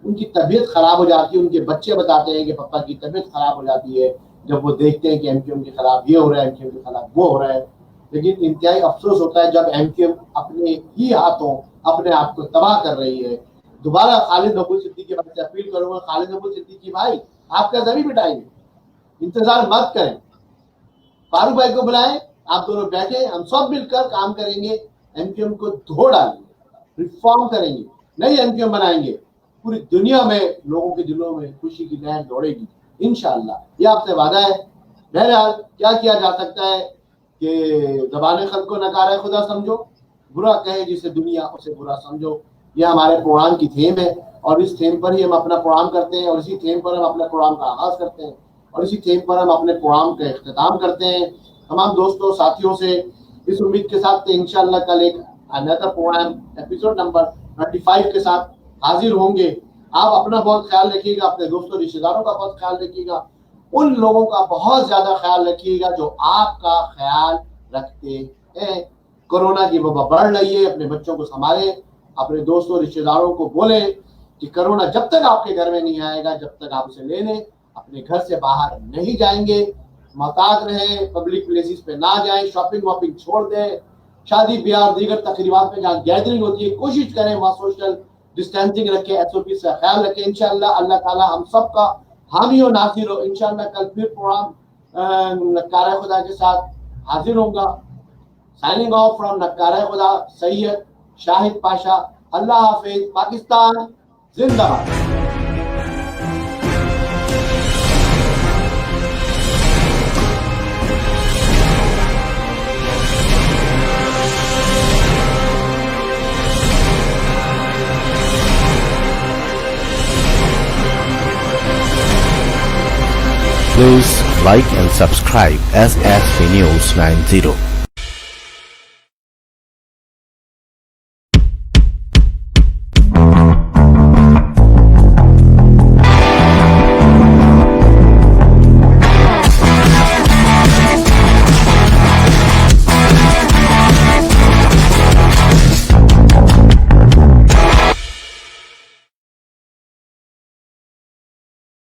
ان کی طبیعت خراب ہو جاتی ہے. ان کے بچے بتاتے ہیں کہ پپا کی طبیعت خراب ہو جاتی ہے جب وہ دیکھتے ہیں کہ ایم کیو ایم کے خلاف یہ ہو رہا ہے, ایم کیو ایم کے خلاف وہ ہو رہا ہے. لیکن انتہائی افسوس ہوتا ہے جب ایم کیو ایم اپنے ہی ہاتھوں اپنے آپ کو تباہ کر رہی ہے. دوبارہ خالد نبوی صدیقی بھائی سے اپیل کروں گا, خالد نبوی صدیقی بھائی آپ کا زمین بٹائیں گے, انتظار مت کریں, فاروق بھائی کو بلائیں, آپ دونوں بیٹھے, ہم سب مل کر کام کریں گے, ایم کیو ایم کو دھو ڈالیں گے, ریفارم کریں گے, نئی ایم کیو ایم بنائیں گے. پوری دنیا میں لوگوں کے دلوں میں خوشی کی لہر دوڑے گی انشاءاللہ, یہ آپ سے وعدہ ہے. بہرحال کیا کیا جا سکتا ہے کہ زبان خلق کو نکارہ خدا سمجھو, برا کہے جسے دنیا اسے برا سمجھو. یہ ہمارے پروگرام کی تھیم ہے اور اس تھیم پر ہی ہم اپنا پروگرام کرتے ہیں اور اسی تھیم پر ہم اپنے پروگرام کا آغاز کرتے ہیں اور اسی تھیم پر ہم اپنے پروگرام کا اختتام کرتے ہیں. تمام دوستوں ساتھیوں سے اس امید کے ساتھ کہ انشاءاللہ کل ایک اندر پروگرام ایپیسوڈ نمبر 35 کے ساتھ حاضر ہوں گے. آپ اپنا بہت خیال رکھیے گا, اپنے دوستوں رشتہ داروں کا بہت خیال رکھیے گا, ان لوگوں کا بہت زیادہ خیال رکھیے گا جو آپ کا خیال رکھتے ہیں. کورونا کی وبا بڑھ رہی ہے, اپنے بچوں کو سنبھالیں, اپنے دوستوں رشتہ داروں کو بولیں کہ کرونا جب تک آپ کے گھر میں نہیں آئے گا جب تک آپ اسے لے لیں, اپنے گھر سے باہر نہیں جائیں گے, محتاط رہیں, پبلک پلیسز پہ نہ جائیں, شاپنگ واپنگ چھوڑ دیں, شادی بیاہ اور دیگر تقریبات میں جہاں گیدرنگ ہوتی ہے کوشش کریں وہاں سوشل ڈسٹینسنگ رکھیں, ایس او پی سے خیال رکھیں. انشاءاللہ اللہ تعالی ہم سب کا حامی و ناصر ہو. انشاءاللہ کل پھر پروگرام نکارہ خدا کے ساتھ حاضر ہوں گا. سائننگ آف فرام نکارہ خدا, سید شاہد پاشا. اللہ حافظ. پاکستان زندہ باد. Please like and subscribe SSP News 90.